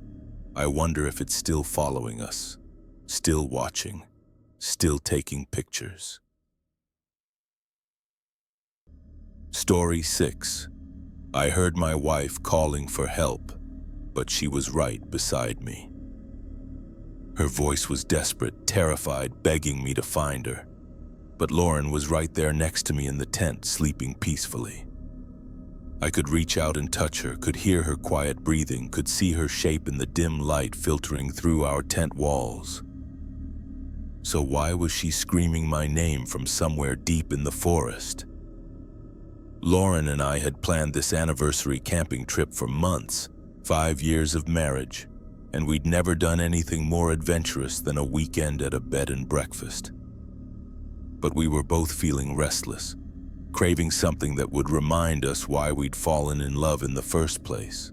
I wonder if it's still following us, still watching, still taking pictures. Story 6. I heard my wife calling for help, but she was right beside me. Her voice was desperate, terrified, begging me to find her. But Lauren was right there next to me in the tent, sleeping peacefully. I could reach out and touch her, could hear her quiet breathing, could see her shape in the dim light filtering through our tent walls. So why was she screaming my name from somewhere deep in the forest? Lauren and I had planned this anniversary camping trip for months, 5 years of marriage, and we'd never done anything more adventurous than a weekend at a bed and breakfast. But we were both feeling restless, craving something that would remind us why we'd fallen in love in the first place.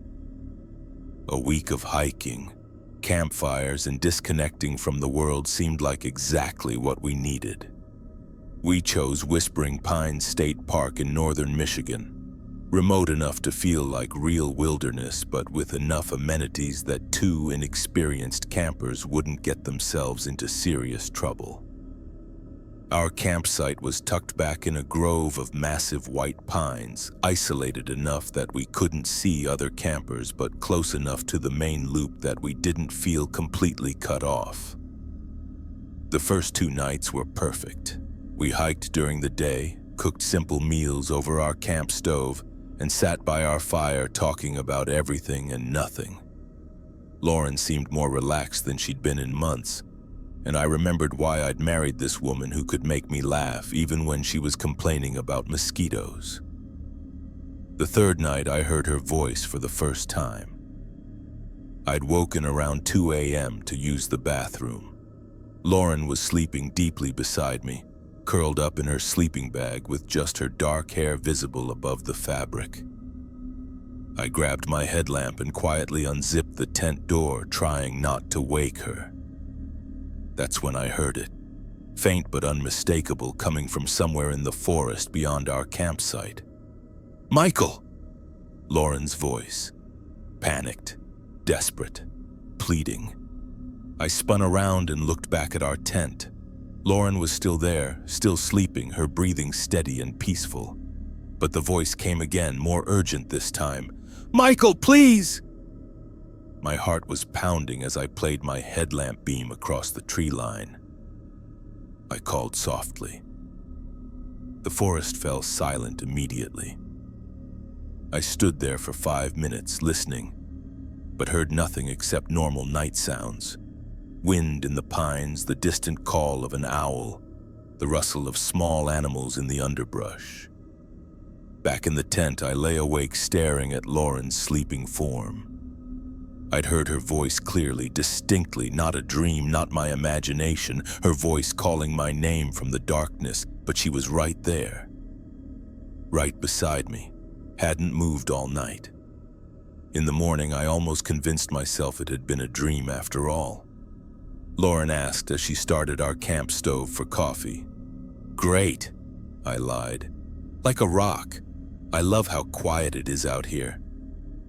A week of hiking, campfires, and disconnecting from the world seemed like exactly what we needed. We chose Whispering Pines State Park in northern Michigan, remote enough to feel like real wilderness, but with enough amenities that 2 inexperienced campers wouldn't get themselves into serious trouble. Our campsite was tucked back in a grove of massive white pines, isolated enough that we couldn't see other campers, but close enough to the main loop that we didn't feel completely cut off. The first 2 nights were perfect. We hiked during the day, cooked simple meals over our camp stove, and sat by our fire talking about everything and nothing. Lauren seemed more relaxed than she'd been in months, and I remembered why I'd married this woman who could make me laugh even when she was complaining about mosquitoes. The third night, I heard her voice for the first time. I'd woken around 2 a.m. to use the bathroom. Lauren was sleeping deeply beside me, curled up in her sleeping bag with just her dark hair visible above the fabric. I grabbed my headlamp and quietly unzipped the tent door, trying not to wake her. That's when I heard it, faint but unmistakable, coming from somewhere in the forest beyond our campsite. "Michael!" Lauren's voice. Panicked, desperate, pleading. I spun around and looked back at our tent. Lauren was still there, still sleeping, her breathing steady and peaceful. But the voice came again, more urgent this time. "Michael, please!" My heart was pounding as I played my headlamp beam across the tree line. I called softly. The forest fell silent immediately. I stood there for 5 minutes, listening, but heard nothing except normal night sounds. Wind in the pines, the distant call of an owl, the rustle of small animals in the underbrush. Back in the tent, I lay awake staring at Lauren's sleeping form. I'd heard her voice clearly, distinctly, not a dream, not my imagination, her voice calling my name from the darkness, but she was right there. Right beside me, hadn't moved all night. In the morning, I almost convinced myself it had been a dream after all. Lauren asked as she started our camp stove for coffee. "Great," I lied. "Like a rock. I love how quiet it is out here."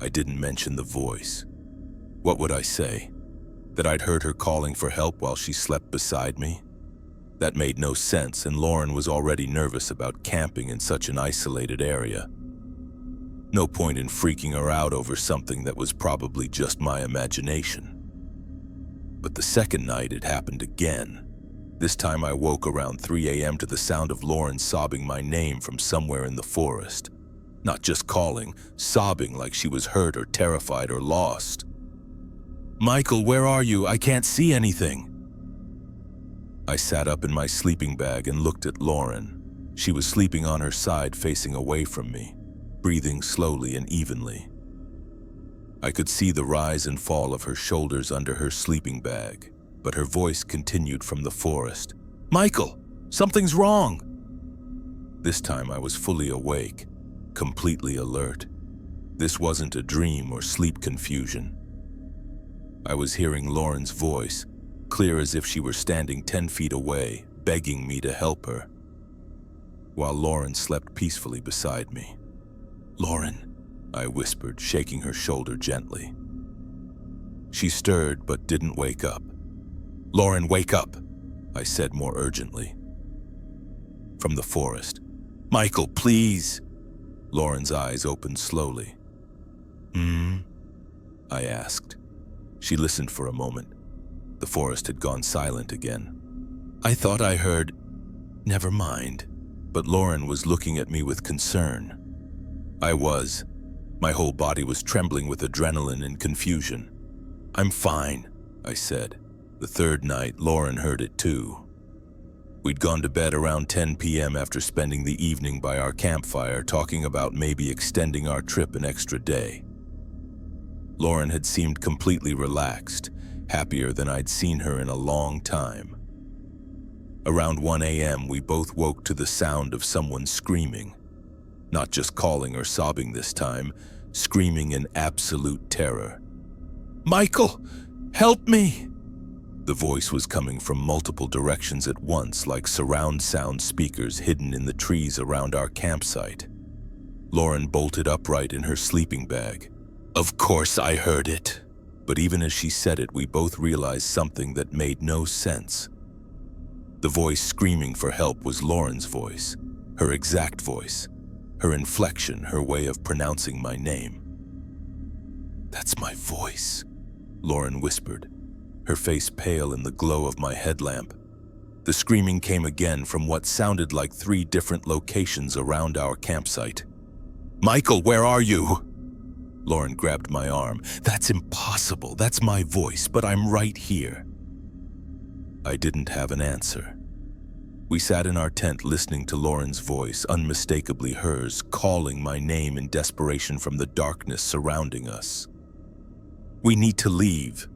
I didn't mention the voice. What would I say? That I'd heard her calling for help while she slept beside me? That made no sense, and Lauren was already nervous about camping in such an isolated area. No point in freaking her out over something that was probably just my imagination. But the second night, it happened again. This time I woke around 3 a.m. to the sound of Lauren sobbing my name from somewhere in the forest. Not just calling, sobbing like she was hurt or terrified or lost. "Michael, where are you? I can't see anything." I sat up in my sleeping bag and looked at Lauren. She was sleeping on her side, facing away from me, breathing slowly and evenly. I could see the rise and fall of her shoulders under her sleeping bag, but her voice continued from the forest. "Michael, something's wrong!" This time I was fully awake, completely alert. This wasn't a dream or sleep confusion. I was hearing Lauren's voice, clear as if she were standing 10 feet away, begging me to help her, while Lauren slept peacefully beside me. "Lauren," I whispered, shaking her shoulder gently. She stirred but didn't wake up. "Lauren, wake up," I said more urgently. From the forest, "Michael, please." Lauren's eyes opened slowly. "Hmm?" I asked. She listened for a moment. The forest had gone silent again. "I thought I heard—" "Never mind." But Lauren was looking at me with concern. I was. My whole body was trembling with adrenaline and confusion. "I'm fine," I said. The third night, Lauren heard it too. We'd gone to bed around 10 p.m. after spending the evening by our campfire talking about maybe extending our trip an extra day. Lauren had seemed completely relaxed, happier than I'd seen her in a long time. Around 1 a.m., we both woke to the sound of someone screaming. Not just calling or sobbing this time, screaming in absolute terror. "Michael, help me!" The voice was coming from multiple directions at once, like surround sound speakers hidden in the trees around our campsite. Lauren bolted upright in her sleeping bag. Of course I heard it. But even as she said it, we both realized something that made no sense. The voice screaming for help was Lauren's voice, her exact voice, her inflection, her way of pronouncing my name. "That's my voice," Lauren whispered, her face pale in the glow of my headlamp. The screaming came again from what sounded like 3 different locations around our campsite. "Michael, where are you?" Lauren grabbed my arm. "That's impossible. That's my voice, but I'm right here." I didn't have an answer. We sat in our tent listening to Lauren's voice, unmistakably hers, calling my name in desperation from the darkness surrounding us. "We need to leave,"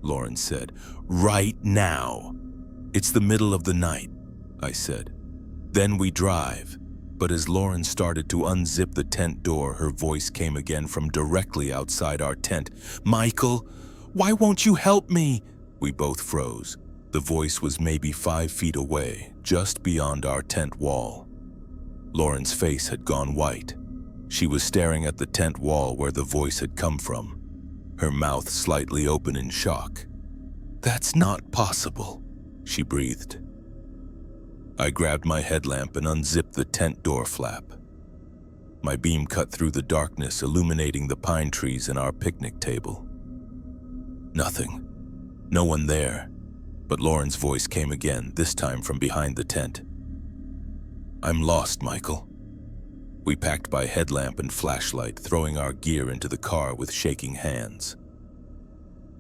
Lauren said. "Right now." "It's the middle of the night," I said. "Then we drive." But as Lauren started to unzip the tent door, her voice came again from directly outside our tent. "Michael, why won't you help me?" We both froze. The voice was maybe 5 feet away, just beyond our tent wall. Lauren's face had gone white. She was staring at the tent wall where the voice had come from, her mouth slightly open in shock. "That's not possible," she breathed. I grabbed my headlamp and unzipped the tent door flap. My beam cut through the darkness, illuminating the pine trees and our picnic table. Nothing. No one there. But Lauren's voice came again, this time from behind the tent. "I'm lost, Michael." We packed by headlamp and flashlight, throwing our gear into the car with shaking hands.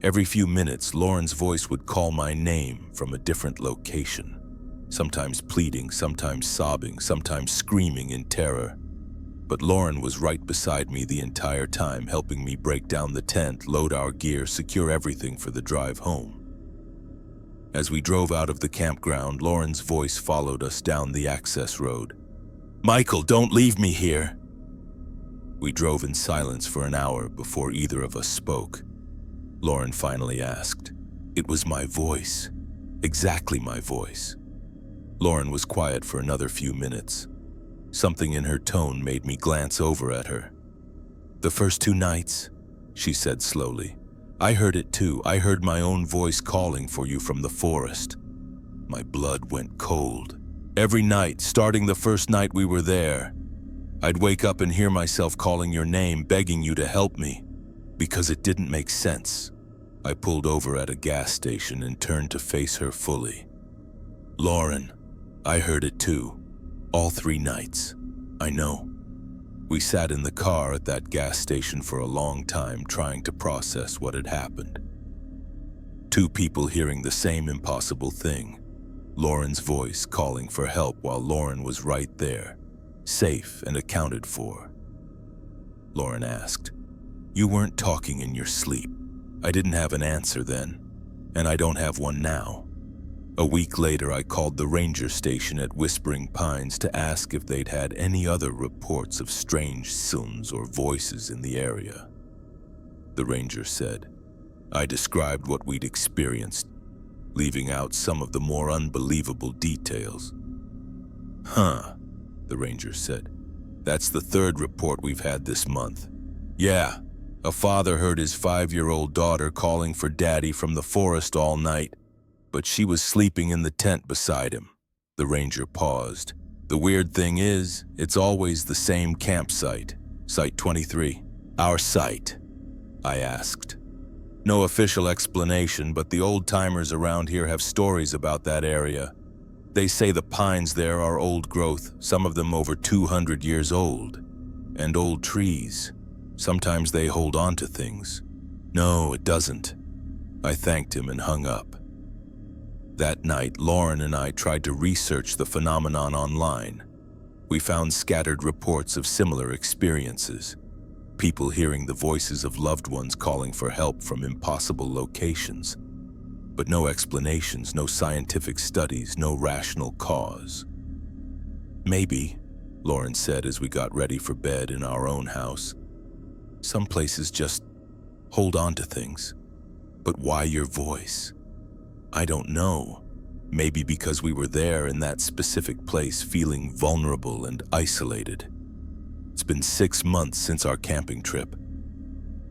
Every few minutes, Lauren's voice would call my name from a different location, sometimes pleading, sometimes sobbing, sometimes screaming in terror. But Lauren was right beside me the entire time, helping me break down the tent, load our gear, secure everything for the drive home. As we drove out of the campground, Lauren's voice followed us down the access road. "Michael, don't leave me here." We drove in silence for an hour before either of us spoke. Lauren finally asked. It was my voice. Exactly my voice. Lauren was quiet for another few minutes. Something in her tone made me glance over at her. "The first 2 nights," she said slowly. "I heard it too. I heard my own voice calling for you from the forest." My blood went cold. Every night, starting the first night we were there, I'd wake up and hear myself calling your name, begging you to help me, because it didn't make sense. I pulled over at a gas station and turned to face her fully. "Lauren, I heard it too. All 3 nights. I know." We sat in the car at that gas station for a long time, trying to process what had happened. 2 people hearing the same impossible thing. Lauren's voice calling for help while Lauren was right there, safe and accounted for. Lauren asked, "You weren't talking in your sleep." I didn't have an answer then, and I don't have one now. A week later, I called the ranger station at Whispering Pines to ask if they'd had any other reports of strange sounds or voices in the area. The ranger said. I described what we'd experienced, leaving out some of the more unbelievable details. "Huh," the ranger said. "That's the 3rd report we've had this month. Yeah, a father heard his 5-year-old daughter calling for daddy from the forest all night, but she was sleeping in the tent beside him." The ranger paused. The weird thing is, it's always the same campsite, Site 23. Our site, I asked. No official explanation, but the old-timers around here have stories about that area. They say the pines there are old growth, some of them over 200 years old. And old trees. Sometimes they hold on to things. No, it doesn't. I thanked him and hung up. That night, Lauren and I tried to research the phenomenon online. We found scattered reports of similar experiences. People hearing the voices of loved ones calling for help from impossible locations. But no explanations, no scientific studies, no rational cause. Maybe, Lauren said as we got ready for bed in our own house, some places just hold on to things. But why your voice? I don't know. Maybe because we were there in that specific place feeling vulnerable and isolated. It's been 6 months since our camping trip.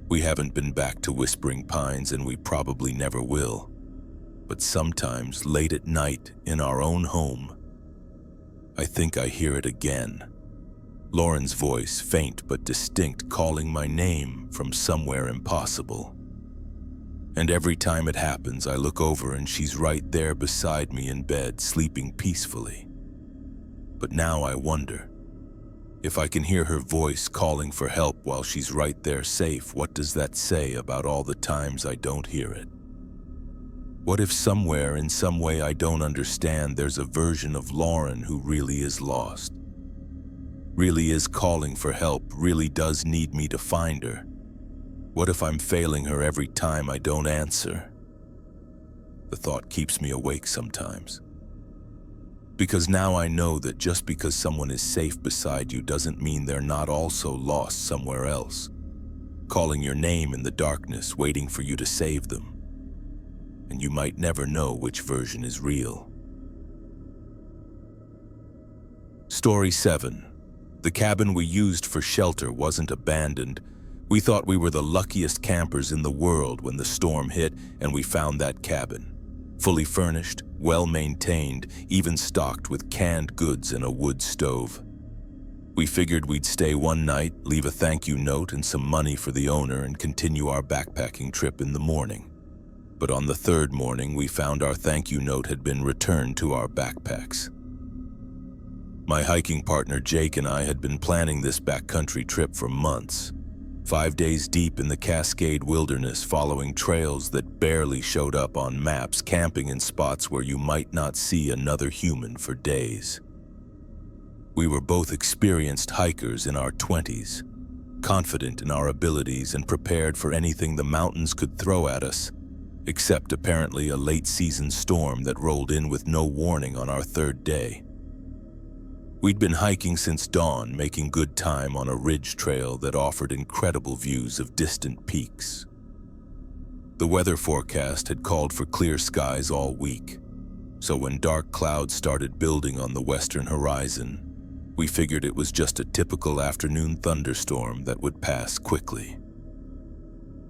We haven't been back to Whispering Pines and we probably never will. But sometimes late at night in our own home, I think I hear it again. Lauren's voice, faint but distinct, calling my name from somewhere impossible. And every time it happens, I look over and she's right there beside me in bed, sleeping peacefully. But now I wonder, if I can hear her voice calling for help while she's right there safe, what does that say about all the times I don't hear it? What if somewhere, in some way I don't understand, there's a version of Lauren who really is lost? Really is calling for help, really does need me to find her? What if I'm failing her every time I don't answer? The thought keeps me awake sometimes. Because now I know that just because someone is safe beside you doesn't mean they're not also lost somewhere else, calling your name in the darkness, waiting for you to save them. And you might never know which version is real. Story 7. The cabin we used for shelter wasn't abandoned. We thought we were the luckiest campers in the world when the storm hit and we found that cabin. Fully furnished, well-maintained, even stocked with canned goods and a wood stove. We figured we'd stay one night, leave a thank you note and some money for the owner and continue our backpacking trip in the morning. But on the third morning, we found our thank you note had been returned to our backpacks. My hiking partner Jake and I had been planning this backcountry trip for months. 5 days deep in the Cascade Wilderness, following trails that barely showed up on maps, camping in spots where you might not see another human for days. We were both experienced hikers in our 20s, confident in our abilities and prepared for anything the mountains could throw at us, except apparently a late-season storm that rolled in with no warning on our third day. We'd been hiking since dawn, making good time on a ridge trail that offered incredible views of distant peaks. The weather forecast had called for clear skies all week, so when dark clouds started building on the western horizon, we figured it was just a typical afternoon thunderstorm that would pass quickly.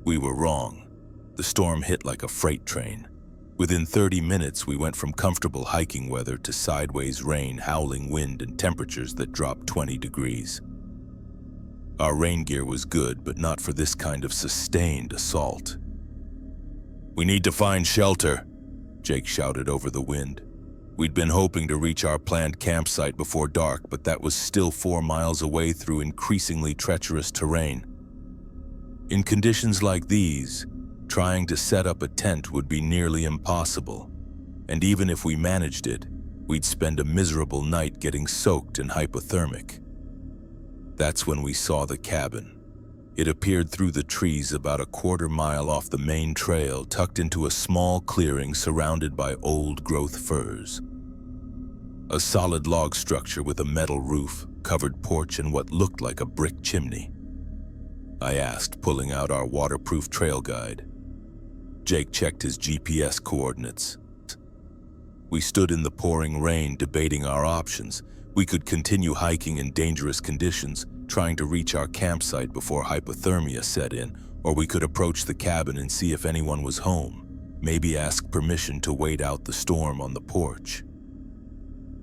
We were wrong. The storm hit like a freight train. Within 30 minutes, we went from comfortable hiking weather to sideways rain, howling wind, and temperatures that dropped 20 degrees. Our rain gear was good, but not for this kind of sustained assault. "We need to find shelter," Jake shouted over the wind. We'd been hoping to reach our planned campsite before dark, but that was still 4 miles away through increasingly treacherous terrain. In conditions like these, trying to set up a tent would be nearly impossible, and even if we managed it, we'd spend a miserable night getting soaked and hypothermic. That's when we saw the cabin. It appeared through the trees about a quarter-mile off the main trail, tucked into a small clearing surrounded by old-growth firs. A solid log structure with a metal roof, covered porch, and what looked like a brick chimney. I asked, pulling out our waterproof trail guide. Jake checked his GPS coordinates. We stood in the pouring rain, debating our options. We could continue hiking in dangerous conditions, trying to reach our campsite before hypothermia set in, or we could approach the cabin and see if anyone was home, maybe ask permission to wait out the storm on the porch.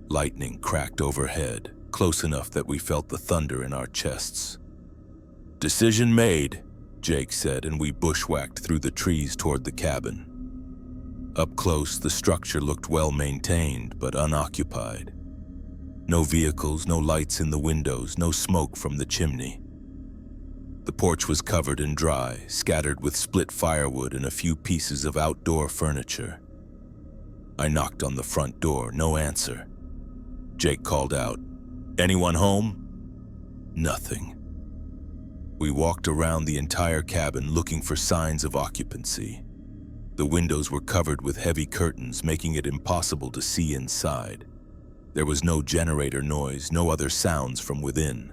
Lightning cracked overhead, close enough that we felt the thunder in our chests. "Decision made," Jake said, and we bushwhacked through the trees toward the cabin. Up close, the structure looked well maintained, but unoccupied. No vehicles, no lights in the windows, no smoke from the chimney. The porch was covered in dry, scattered with split firewood and a few pieces of outdoor furniture. I knocked on the front door, no answer. Jake called out, "Anyone home?" Nothing. We walked around the entire cabin looking for signs of occupancy. The windows were covered with heavy curtains, making it impossible to see inside. There was no generator noise, no other sounds from within.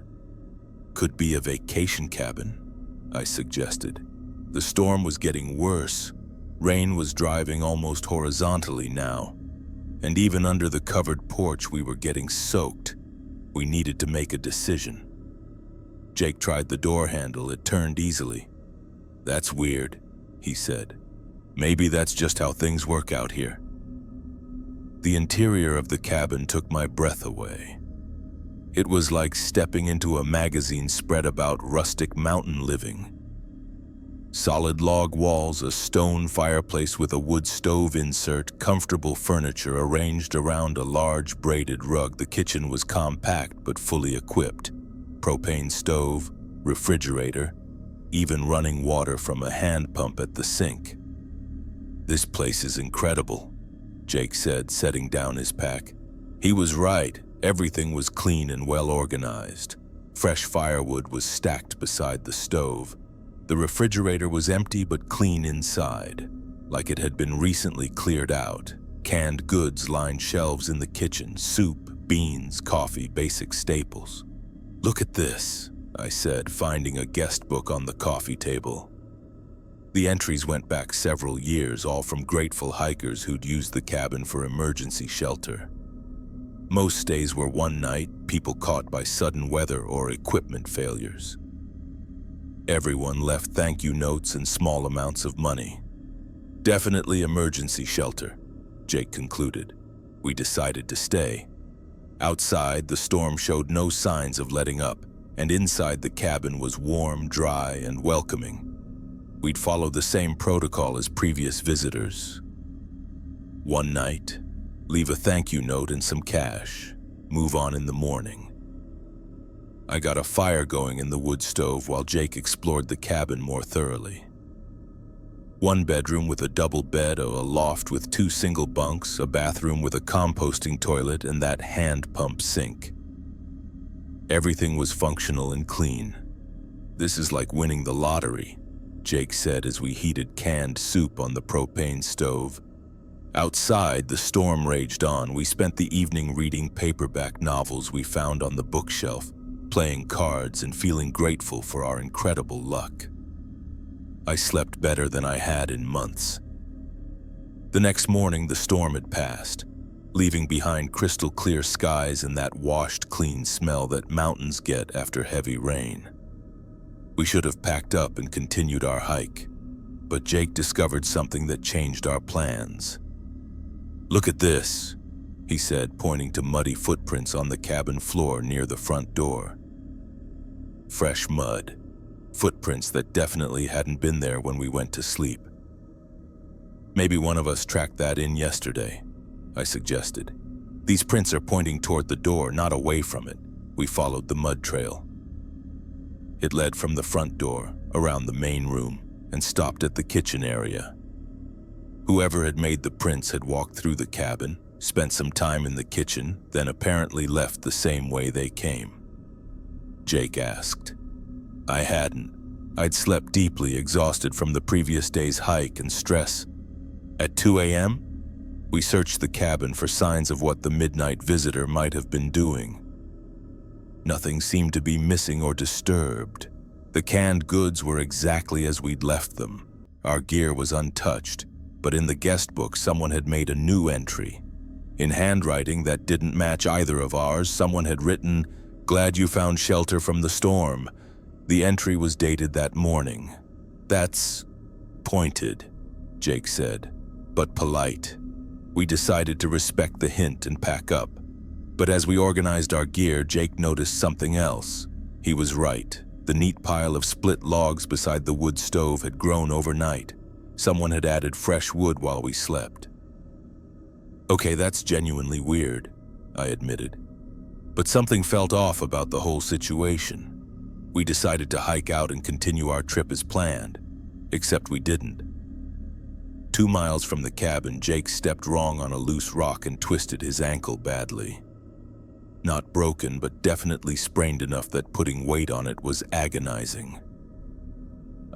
"Could be a vacation cabin," I suggested. The storm was getting worse. Rain was driving almost horizontally now, and even under the covered porch we were getting soaked. We needed to make a decision. Jake tried the door handle. It turned easily. "That's weird," he said. "Maybe that's just how things work out here." The interior of the cabin took my breath away. It was like stepping into a magazine spread about rustic mountain living. Solid log walls, a stone fireplace with a wood stove insert, comfortable furniture arranged around a large braided rug. The kitchen was compact but fully equipped. Propane stove, refrigerator, even running water from a hand pump at the sink. "This place is incredible," Jake said, setting down his pack. He was right. Everything was clean and well organized. Fresh firewood was stacked beside the stove. The refrigerator was empty but clean inside, like it had been recently cleared out. Canned goods lined shelves in the kitchen: soup, beans, coffee, basic staples. "Look at this," I said, finding a guest book on the coffee table. The entries went back several years, all from grateful hikers who'd used the cabin for emergency shelter. Most stays were one night, people caught by sudden weather or equipment failures. Everyone left thank you notes and small amounts of money. "Definitely emergency shelter," Jake concluded. We decided to stay. Outside, the storm showed no signs of letting up, and inside the cabin was warm, dry, and welcoming. We'd follow the same protocol as previous visitors. One night, leave a thank you note and some cash, move on in the morning. I got a fire going in the wood stove while Jake explored the cabin more thoroughly. One bedroom with a double bed, a loft with 2 single bunks, a bathroom with a composting toilet, and that hand pump sink. Everything was functional and clean. "This is like winning the lottery," Jake said as we heated canned soup on the propane stove. Outside, the storm raged on. We spent the evening reading paperback novels we found on the bookshelf, playing cards and feeling grateful for our incredible luck. I slept better than I had in months. The next morning, the storm had passed, leaving behind crystal clear skies and that washed, clean smell that mountains get after heavy rain. We should have packed up and continued our hike, but Jake discovered something that changed our plans. "Look at this," he said, pointing to muddy footprints on the cabin floor near the front door. Fresh mud. Footprints that definitely hadn't been there when we went to sleep. "Maybe one of us tracked that in yesterday," I suggested. "These prints are pointing toward the door, not away from it." We followed the mud trail. It led from the front door, around the main room, and stopped at the kitchen area. Whoever had made the prints had walked through the cabin, spent some time in the kitchen, then apparently left the same way they came. Jake asked. I hadn't. I'd slept deeply, exhausted from the previous day's hike and stress. At 2 a.m., we searched the cabin for signs of what the midnight visitor might have been doing. Nothing seemed to be missing or disturbed. The canned goods were exactly as we'd left them. Our gear was untouched, but in the guest book someone had made a new entry. In handwriting that didn't match either of ours, someone had written, "Glad you found shelter from the storm." The entry was dated that morning. "That's pointed," Jake said, "but polite." We decided to respect the hint and pack up. But as we organized our gear, Jake noticed something else. He was right. The neat pile of split logs beside the wood stove had grown overnight. Someone had added fresh wood while we slept. Okay, that's genuinely weird, I admitted. But something felt off about the whole situation. We decided to hike out and continue our trip as planned, except we didn't. 2 miles from the cabin, Jake stepped wrong on a loose rock and twisted his ankle badly. Not broken, but definitely sprained enough that putting weight on it was agonizing.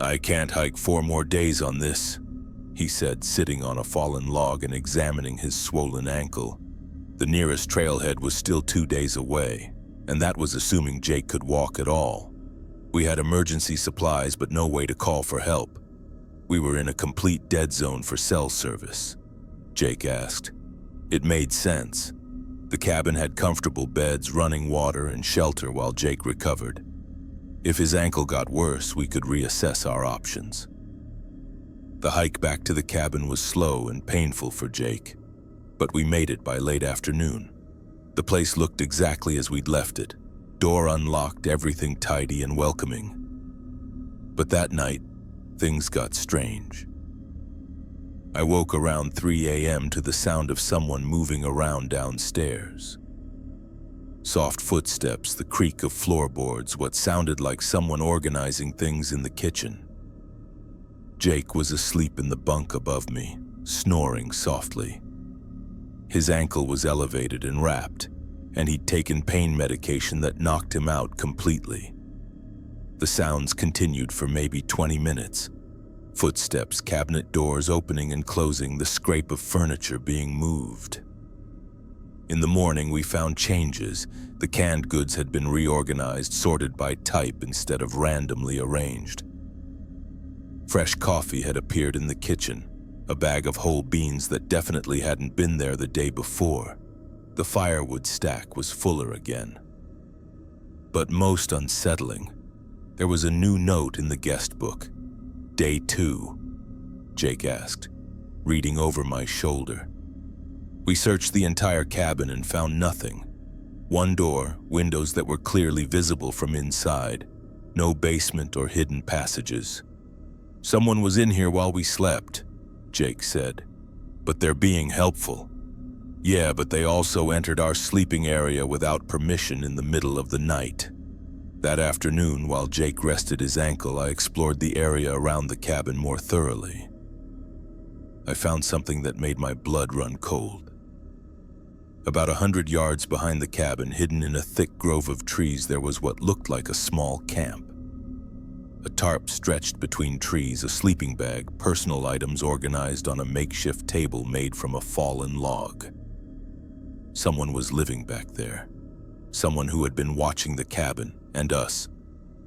"I can't hike 4 more days on this," he said, sitting on a fallen log and examining his swollen ankle. The nearest trailhead was still 2 days away, and that was assuming Jake could walk at all. We had emergency supplies, but no way to call for help. We were in a complete dead zone for cell service. Jake asked. It made sense. The cabin had comfortable beds, running water, and shelter while Jake recovered. If his ankle got worse, we could reassess our options. The hike back to the cabin was slow and painful for Jake, but we made it by late afternoon. The place looked exactly as we'd left it. Door unlocked, everything tidy and welcoming. But that night, things got strange. I woke around 3 a.m. to the sound of someone moving around downstairs. Soft footsteps, the creak of floorboards, what sounded like someone organizing things in the kitchen. Jake was asleep in the bunk above me, snoring softly. His ankle was elevated and wrapped, and he'd taken pain medication that knocked him out completely. The sounds continued for maybe 20 minutes. Footsteps, cabinet doors opening and closing, the scrape of furniture being moved. In the morning, we found changes. The canned goods had been reorganized, sorted by type instead of randomly arranged. Fresh coffee had appeared in the kitchen, a bag of whole beans that definitely hadn't been there the day before. The firewood stack was fuller again. But most unsettling, there was a new note in the guest book. "Day 2, Jake asked, reading over my shoulder. We searched the entire cabin and found nothing. One door, windows that were clearly visible from inside, no basement or hidden passages. "Someone was in here while we slept," Jake said, "but they're being helpful." "Yeah, but they also entered our sleeping area without permission in the middle of the night." That afternoon, while Jake rested his ankle, I explored the area around the cabin more thoroughly. I found something that made my blood run cold. About 100 yards behind the cabin, hidden in a thick grove of trees, there was what looked like a small camp. A tarp stretched between trees, a sleeping bag, personal items organized on a makeshift table made from a fallen log. Someone was living back there. Someone who had been watching the cabin and us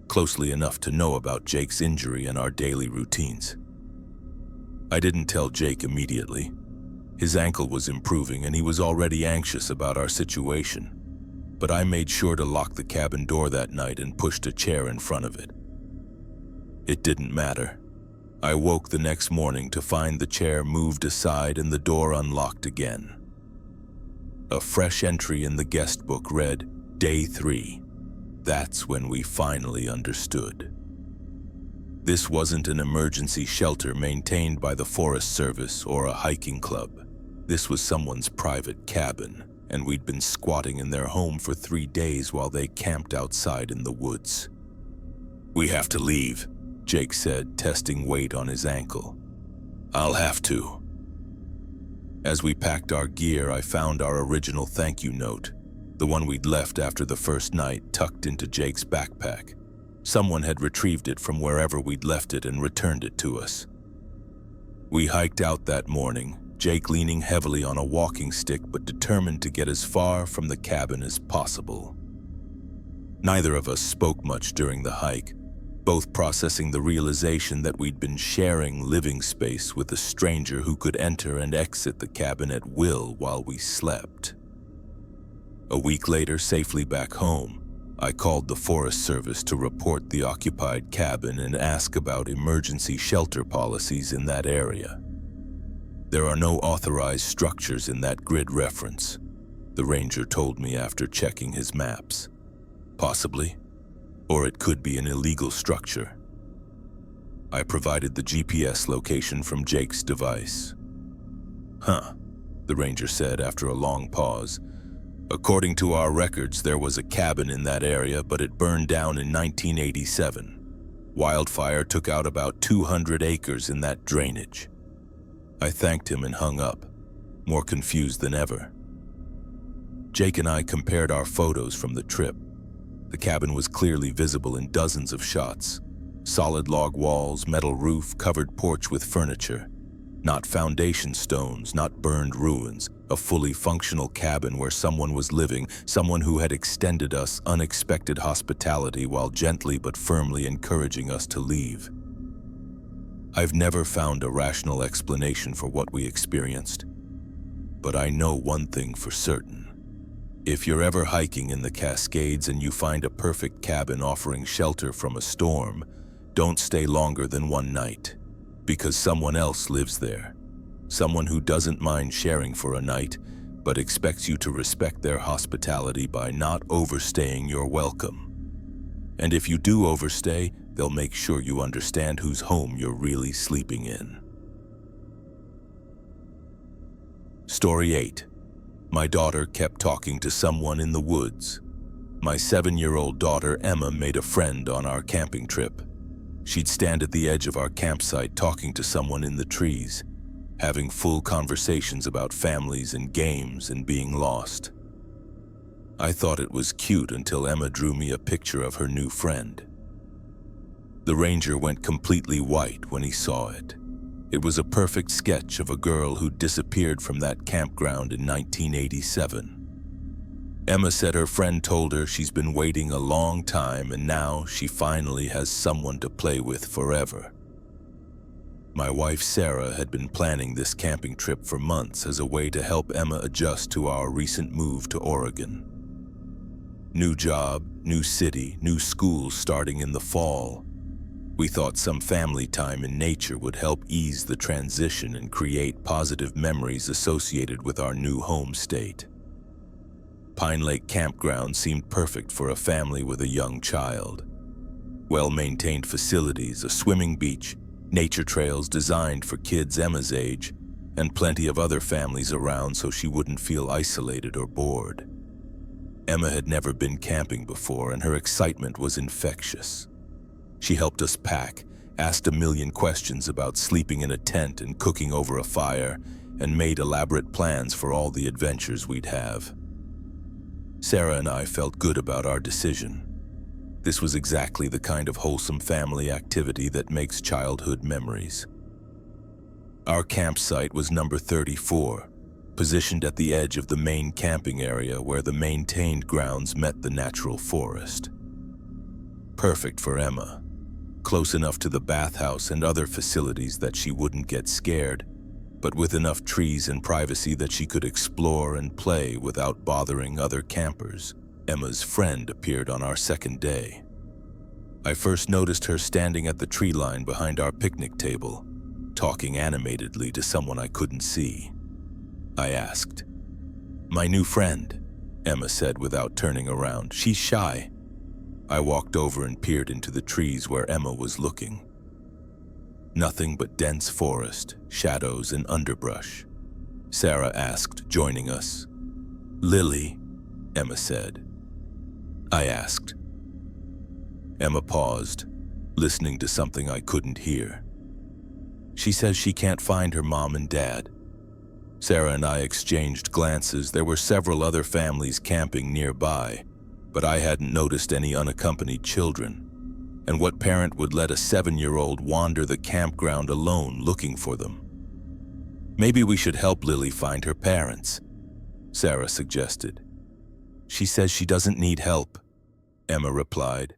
closely enough to know about Jake's injury and our daily routines. I didn't tell Jake immediately. His ankle was improving and he was already anxious about our situation. But I made sure to lock the cabin door that night and pushed a chair in front of it. It didn't matter. I woke the next morning to find the chair moved aside and the door unlocked again. A fresh entry in the guest book read, "Day 3. That's when we finally understood." This wasn't an emergency shelter maintained by the Forest Service or a hiking club. This was someone's private cabin, and we'd been squatting in their home for 3 days while they camped outside in the woods. "We have to leave," Jake said, testing weight on his ankle. "I'll have to." As we packed our gear, I found our original thank you note, the one we'd left after the first night, tucked into Jake's backpack. Someone had retrieved it from wherever we'd left it and returned it to us. We hiked out that morning, Jake leaning heavily on a walking stick but determined to get as far from the cabin as possible. Neither of us spoke much during the hike, both processing the realization that we'd been sharing living space with a stranger who could enter and exit the cabin at will while we slept. A week later, safely back home, I called the Forest Service to report the occupied cabin and ask about emergency shelter policies in that area. There are no authorized structures in that grid reference. the ranger told me after checking his maps. Possibly, or it could be an illegal structure. I provided the GPS location from Jake's device. Huh, the ranger said after a long pause. According to our records, there was a cabin in that area, but it burned down in 1987. Wildfire took out about 200 acres in that drainage. I thanked him and hung up, more confused than ever. Jake and I compared our photos from the trip. The cabin was clearly visible in dozens of shots. Solid log walls, metal roof, covered porch with furniture. Not foundation stones, not burned ruins. A fully functional cabin where someone was living, someone who had extended us unexpected hospitality while gently but firmly encouraging us to leave. I've never found a rational explanation for what we experienced, but I know one thing for certain. If you're ever hiking in the Cascades and you find a perfect cabin offering shelter from a storm, don't stay longer than one night, because someone else lives there. Someone who doesn't mind sharing for a night, but expects you to respect their hospitality by not overstaying your welcome. And if you do overstay, they'll make sure you understand whose home you're really sleeping in. Story 8. My daughter kept talking to someone in the woods. My 7-year-old daughter Emma made a friend on our camping trip. She'd stand at the edge of our campsite talking to someone in the trees, having full conversations about families and games and being lost. I thought it was cute until Emma drew me a picture of her new friend. The ranger went completely white when he saw it. It was a perfect sketch of a girl who disappeared from that campground in 1987. Emma said her friend told her she's been waiting a long time and now she finally has someone to play with forever. My wife Sarah had been planning this camping trip for months as a way to help Emma adjust to our recent move to Oregon. New job, new city, new school starting in the fall. We thought some family time in nature would help ease the transition and create positive memories associated with our new home state. Pine Lake Campground seemed perfect for a family with a young child. Well-maintained facilities, a swimming beach, nature trails designed for kids Emma's age, and plenty of other families around so she wouldn't feel isolated or bored. Emma had never been camping before and her excitement was infectious. She helped us pack, asked a million questions about sleeping in a tent and cooking over a fire, and made elaborate plans for all the adventures we'd have. Sarah and I felt good about our decision. This was exactly the kind of wholesome family activity that makes childhood memories. Our campsite was number 34, positioned at the edge of the main camping area where the maintained grounds met the natural forest. Perfect for Emma, close enough to the bathhouse and other facilities that she wouldn't get scared, but with enough trees and privacy that she could explore and play without bothering other campers. Emma's friend appeared on our second day. I first noticed her standing at the tree line behind our picnic table, talking animatedly to someone I couldn't see. I asked. "My new friend," Emma said without turning around. "She's shy." I walked over and peered into the trees where Emma was looking. Nothing but dense forest, shadows, and underbrush. Sarah asked, joining us. "Lily," Emma said. I asked. Emma paused, listening to something I couldn't hear. "She says she can't find her mom and dad." Sarah and I exchanged glances. There were several other families camping nearby, but I hadn't noticed any unaccompanied children. And what parent would let a 7-year-old wander the campground alone looking for them? "Maybe we should help Lily find her parents," Sarah suggested. "She says she doesn't need help," Emma replied.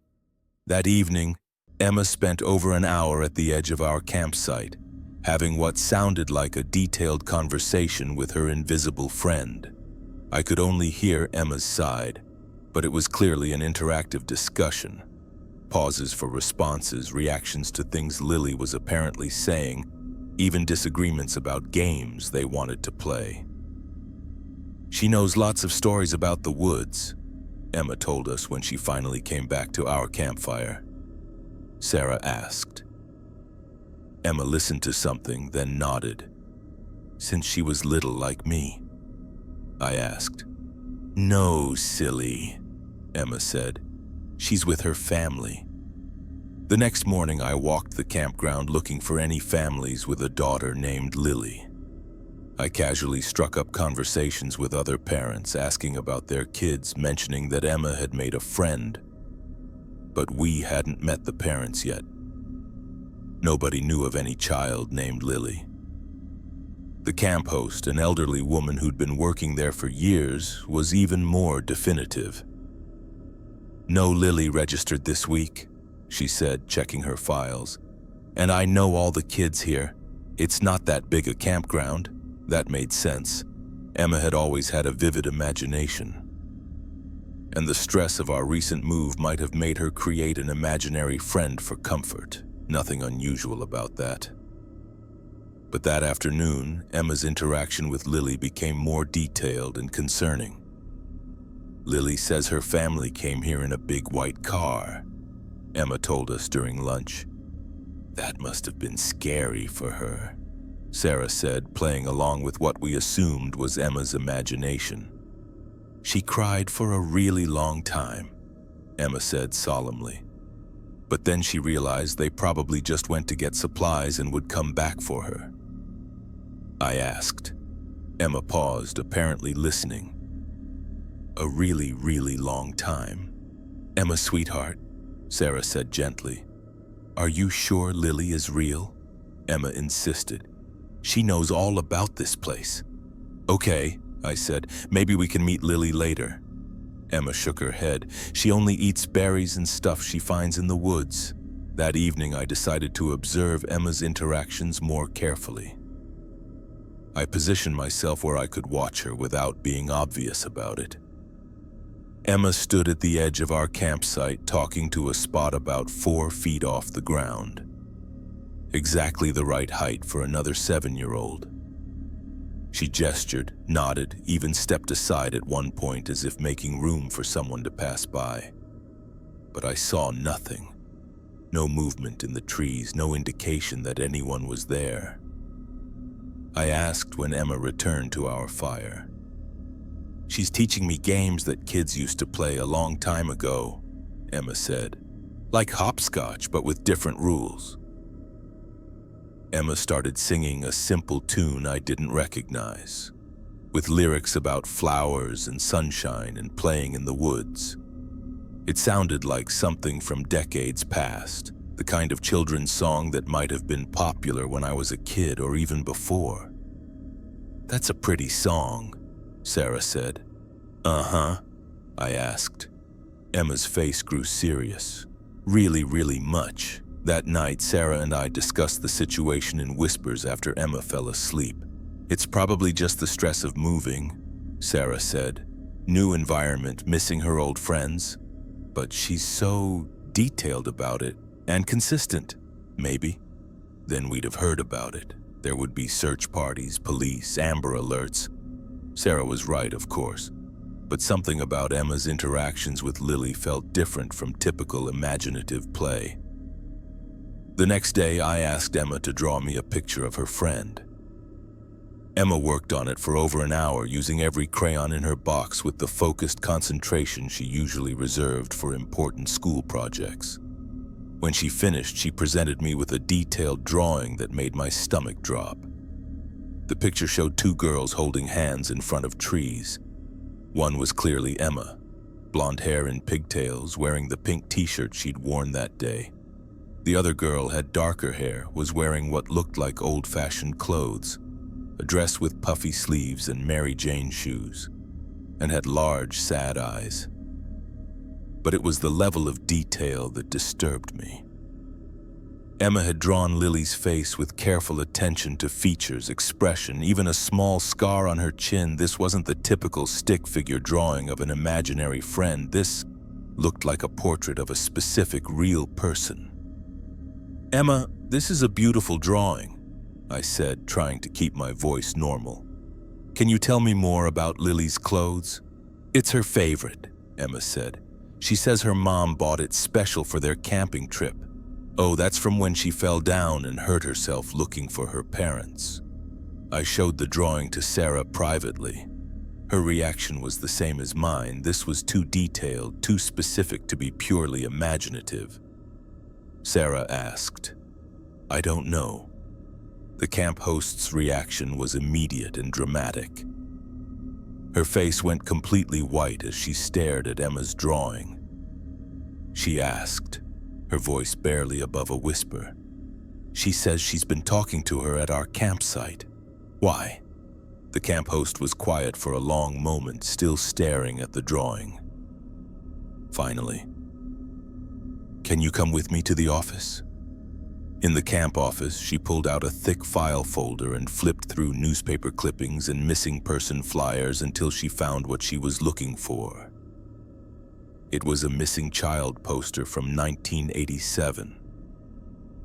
That evening, Emma spent over an hour at the edge of our campsite, having what sounded like a detailed conversation with her invisible friend. I could only hear Emma's side, but it was clearly an interactive discussion. Pauses for responses, reactions to things Lily was apparently saying, even disagreements about games they wanted to play. She knows lots of stories about the woods, Emma told us when she finally came back to our campfire. Sarah asked. Emma listened to something, then nodded. Since she was little like me? I asked. No, silly, Emma said. She's with her family. The next morning, I walked the campground looking for any families with a daughter named Lily. I casually struck up conversations with other parents, asking about their kids, mentioning that Emma had made a friend. But we hadn't met the parents yet. Nobody knew of any child named Lily. The camp host, an elderly woman who'd been working there for years, was even more definitive. No Lily registered this week, she said, checking her files. And I know all the kids here. It's not that big a campground. That made sense. Emma had always had a vivid imagination. And the stress of our recent move might have made her create an imaginary friend for comfort. Nothing unusual about that. But that afternoon, Emma's interaction with Lily became more detailed and concerning. Lily says her family came here in a big white car, Emma told us during lunch. That must have been scary for her, Sarah said, playing along with what we assumed was Emma's imagination. She cried for a really long time, Emma said solemnly. But then she realized they probably just went to get supplies and would come back for her. I asked. Emma paused, apparently listening. A really, really long time. Emma, sweetheart, Sarah said gently. Are you sure Lily is real? Emma insisted. She knows all about this place. Okay, I said, maybe we can meet Lily later. Emma shook her head. She only eats berries and stuff she finds in the woods. That evening, I decided to observe Emma's interactions more carefully. I positioned myself where I could watch her without being obvious about it. Emma stood at the edge of our campsite talking to a spot about 4 feet off the ground. Exactly the right height for another 7-year-old. She gestured, nodded, even stepped aside at one point as if making room for someone to pass by. But I saw nothing. No movement in the trees, no indication that anyone was there. I asked when Emma returned to our fire. She's teaching me games that kids used to play a long time ago, Emma said. Like hopscotch, but with different rules. Emma started singing a simple tune I didn't recognize, with lyrics about flowers and sunshine and playing in the woods. It sounded like something from decades past, the kind of children's song that might have been popular when I was a kid or even before. That's a pretty song, Sarah said. Uh-huh, I asked. Emma's face grew serious, really, really much. That night, Sarah and I discussed the situation in whispers after Emma fell asleep. It's probably just the stress of moving, Sarah said. New environment, missing her old friends. But she's so detailed about it and consistent, maybe. Then we'd have heard about it. There would be search parties, police, Amber alerts. Sarah was right, of course. But something about Emma's interactions with Lily felt different from typical imaginative play. The next day, I asked Emma to draw me a picture of her friend. Emma worked on it for over an hour, using every crayon in her box with the focused concentration she usually reserved for important school projects. When she finished, she presented me with a detailed drawing that made my stomach drop. The picture showed 2 girls holding hands in front of trees. One was clearly Emma, blonde hair and pigtails, wearing the pink t-shirt she'd worn that day. The other girl had darker hair, was wearing what looked like old-fashioned clothes, a dress with puffy sleeves and Mary Jane shoes, and had large, sad eyes. But it was the level of detail that disturbed me. Emma had drawn Lily's face with careful attention to features, expression, even a small scar on her chin. This wasn't the typical stick figure drawing of an imaginary friend. This looked like a portrait of a specific, real person. Emma, this is a beautiful drawing, I said, trying to keep my voice normal. Can you tell me more about Lily's clothes? It's her favorite, Emma said. She says her mom bought it special for their camping trip. Oh, that's from when she fell down and hurt herself looking for her parents. I showed the drawing to Sarah privately. Her reaction was the same as mine. This was too detailed, too specific to be purely imaginative. Sarah asked, I don't know. The camp host's reaction was immediate and dramatic. Her face went completely white as she stared at Emma's drawing. She asked, her voice barely above a whisper. She says she's been talking to her at our campsite. Why? The camp host was quiet for a long moment, still staring at the drawing. Finally, can you come with me to the office? In the camp office, she pulled out a thick file folder and flipped through newspaper clippings and missing person flyers until she found what she was looking for. It was a missing child poster from 1987.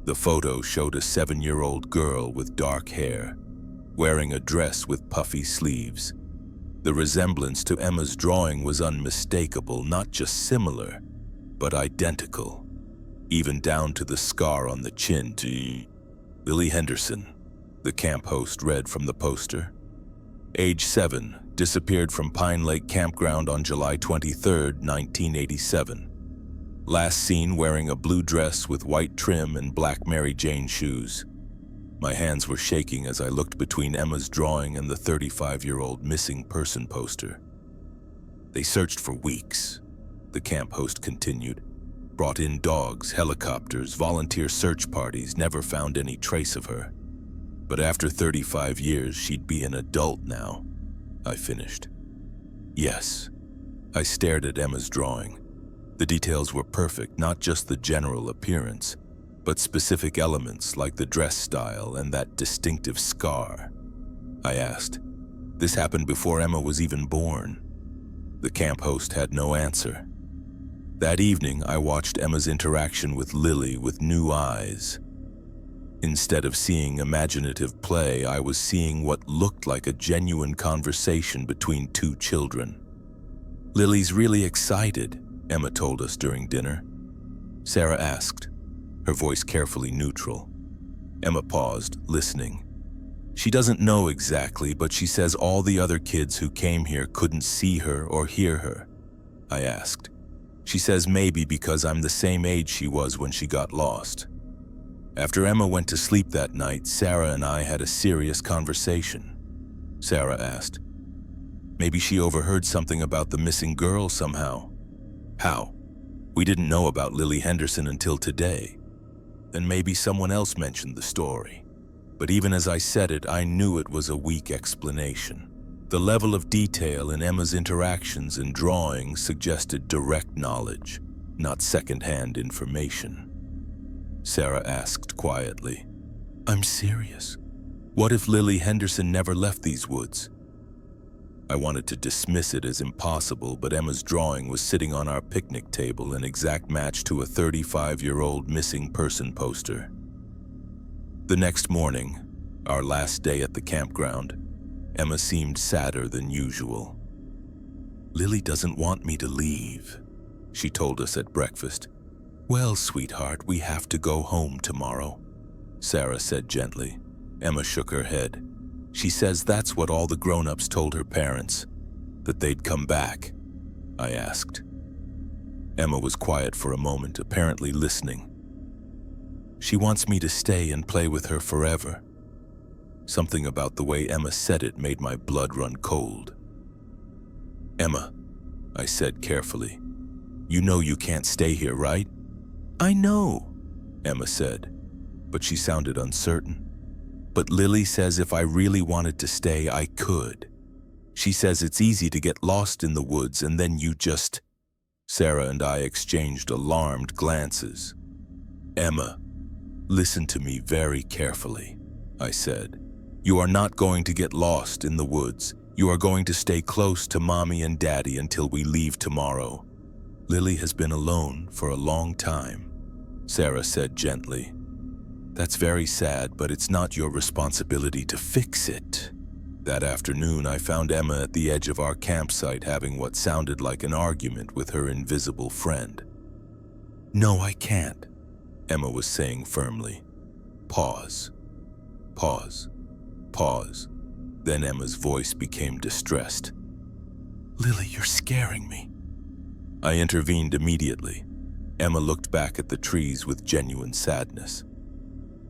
The photo showed a 7-year-old girl with dark hair, wearing a dress with puffy sleeves. The resemblance to Emma's drawing was unmistakable, not just similar, but identical, even down to the scar on the chin. Lily Henderson, the camp host read from the poster. Age 7, disappeared from Pine Lake Campground on July 23, 1987. Last seen wearing a blue dress with white trim and black Mary Jane shoes. My hands were shaking as I looked between Emma's drawing and the 35-year-old missing person poster. They searched for weeks, the camp host continued. Brought in dogs, helicopters, volunteer search parties, never found any trace of her. But after 35 years, she'd be an adult now, I finished. Yes, I stared at Emma's drawing. The details were perfect, not just the general appearance, but specific elements like the dress style and that distinctive scar. I asked, this happened before Emma was even born. The camp host had no answer. That evening, I watched Emma's interaction with Lily with new eyes. Instead of seeing imaginative play, I was seeing what looked like a genuine conversation between two children. Lily's really excited, Emma told us during dinner. Sarah asked, her voice carefully neutral. Emma paused, listening. She doesn't know exactly, but she says all the other kids who came here couldn't see her or hear her. I asked. She says maybe because I'm the same age she was when she got lost. After Emma went to sleep that night, Sarah and I had a serious conversation. Sarah asked, maybe she overheard something about the missing girl somehow. How? We didn't know about Lily Henderson until today. Then maybe someone else mentioned the story. But even as I said it, I knew it was a weak explanation. The level of detail in Emma's interactions and drawings suggested direct knowledge, not second-hand information. Sarah asked quietly, I'm serious. What if Lily Henderson never left these woods? I wanted to dismiss it as impossible, but Emma's drawing was sitting on our picnic table, an exact match to a 35-year-old missing person poster. The next morning, our last day at the campground, Emma seemed sadder than usual. Lily doesn't want me to leave, she told us at breakfast. Well, sweetheart, we have to go home tomorrow, Sarah said gently. Emma shook her head. She says that's what all the grown-ups told her parents, that they'd come back. I asked. Emma was quiet for a moment, apparently listening. She wants me to stay and play with her forever. Something about the way Emma said it made my blood run cold. Emma, I said carefully, you know you can't stay here, right? I know, Emma said, but she sounded uncertain. But Lily says if I really wanted to stay, I could. She says it's easy to get lost in the woods and then you just... Sarah and I exchanged alarmed glances. Emma, listen to me very carefully, I said. You are not going to get lost in the woods. You are going to stay close to Mommy and Daddy until we leave tomorrow. Lily has been alone for a long time, Sarah said gently. That's very sad, but it's not your responsibility to fix it. That afternoon, I found Emma at the edge of our campsite having what sounded like an argument with her invisible friend. "No, I can't," Emma was saying firmly. Pause. Pause. Pause. Then Emma's voice became distressed. "Lily, you're scaring me." I intervened immediately. Emma looked back at the trees with genuine sadness.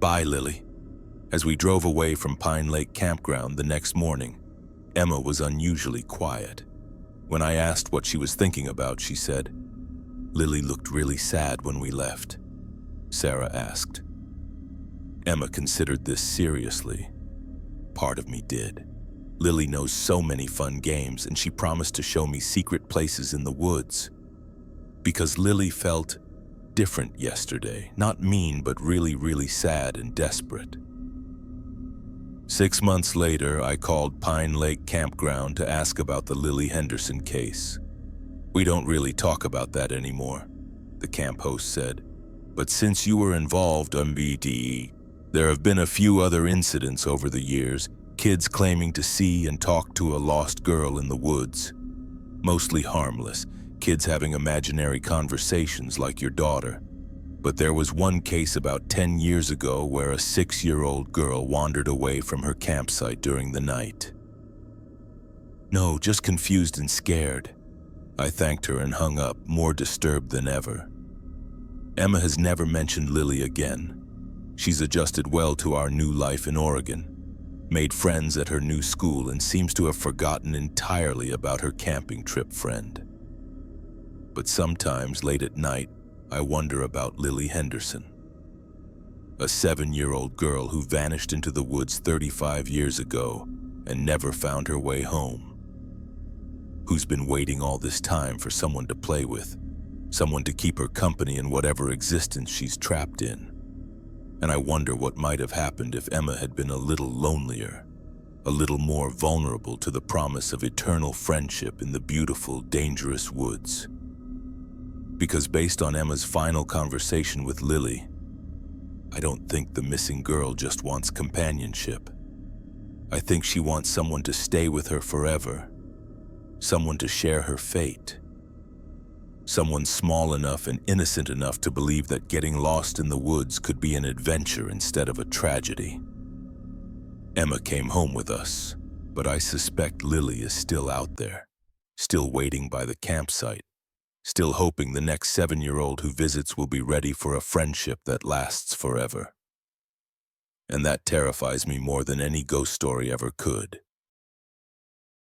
"Bye, Lily." As we drove away from Pine Lake Campground the next morning, Emma was unusually quiet. When I asked what she was thinking about, she said, "Lily looked really sad when we left." Sarah asked. Emma considered this seriously. Part of me did. Lily knows so many fun games, and she promised to show me secret places in the woods. Because Lily felt different yesterday, not mean, but really, really sad and desperate. 6 months later, I called Pine Lake Campground to ask about the Lily Henderson case. "We don't really talk about that anymore," the camp host said. "But since you were involved, MBDE, there have been a few other incidents over the years, kids claiming to see and talk to a lost girl in the woods. Mostly harmless, kids having imaginary conversations like your daughter. But there was one case about 10 years ago where a 6-year-old girl wandered away from her campsite during the night." "No, just confused and scared." I thanked her and hung up, more disturbed than ever. Emma has never mentioned Lily again. She's adjusted well to our new life in Oregon, made friends at her new school, and seems to have forgotten entirely about her camping trip friend. But sometimes, late at night, I wonder about Lily Henderson, a 7-year-old girl who vanished into the woods 35 years ago and never found her way home. Who's been waiting all this time for someone to play with, someone to keep her company in whatever existence she's trapped in. And I wonder what might have happened if Emma had been a little lonelier, a little more vulnerable to the promise of eternal friendship in the beautiful, dangerous woods. Because based on Emma's final conversation with Lily, I don't think the missing girl just wants companionship. I think she wants someone to stay with her forever, someone to share her fate. Someone small enough and innocent enough to believe that getting lost in the woods could be an adventure instead of a tragedy. Emma came home with us, but I suspect Lily is still out there, still waiting by the campsite, still hoping the next 7-year-old who visits will be ready for a friendship that lasts forever. And that terrifies me more than any ghost story ever could.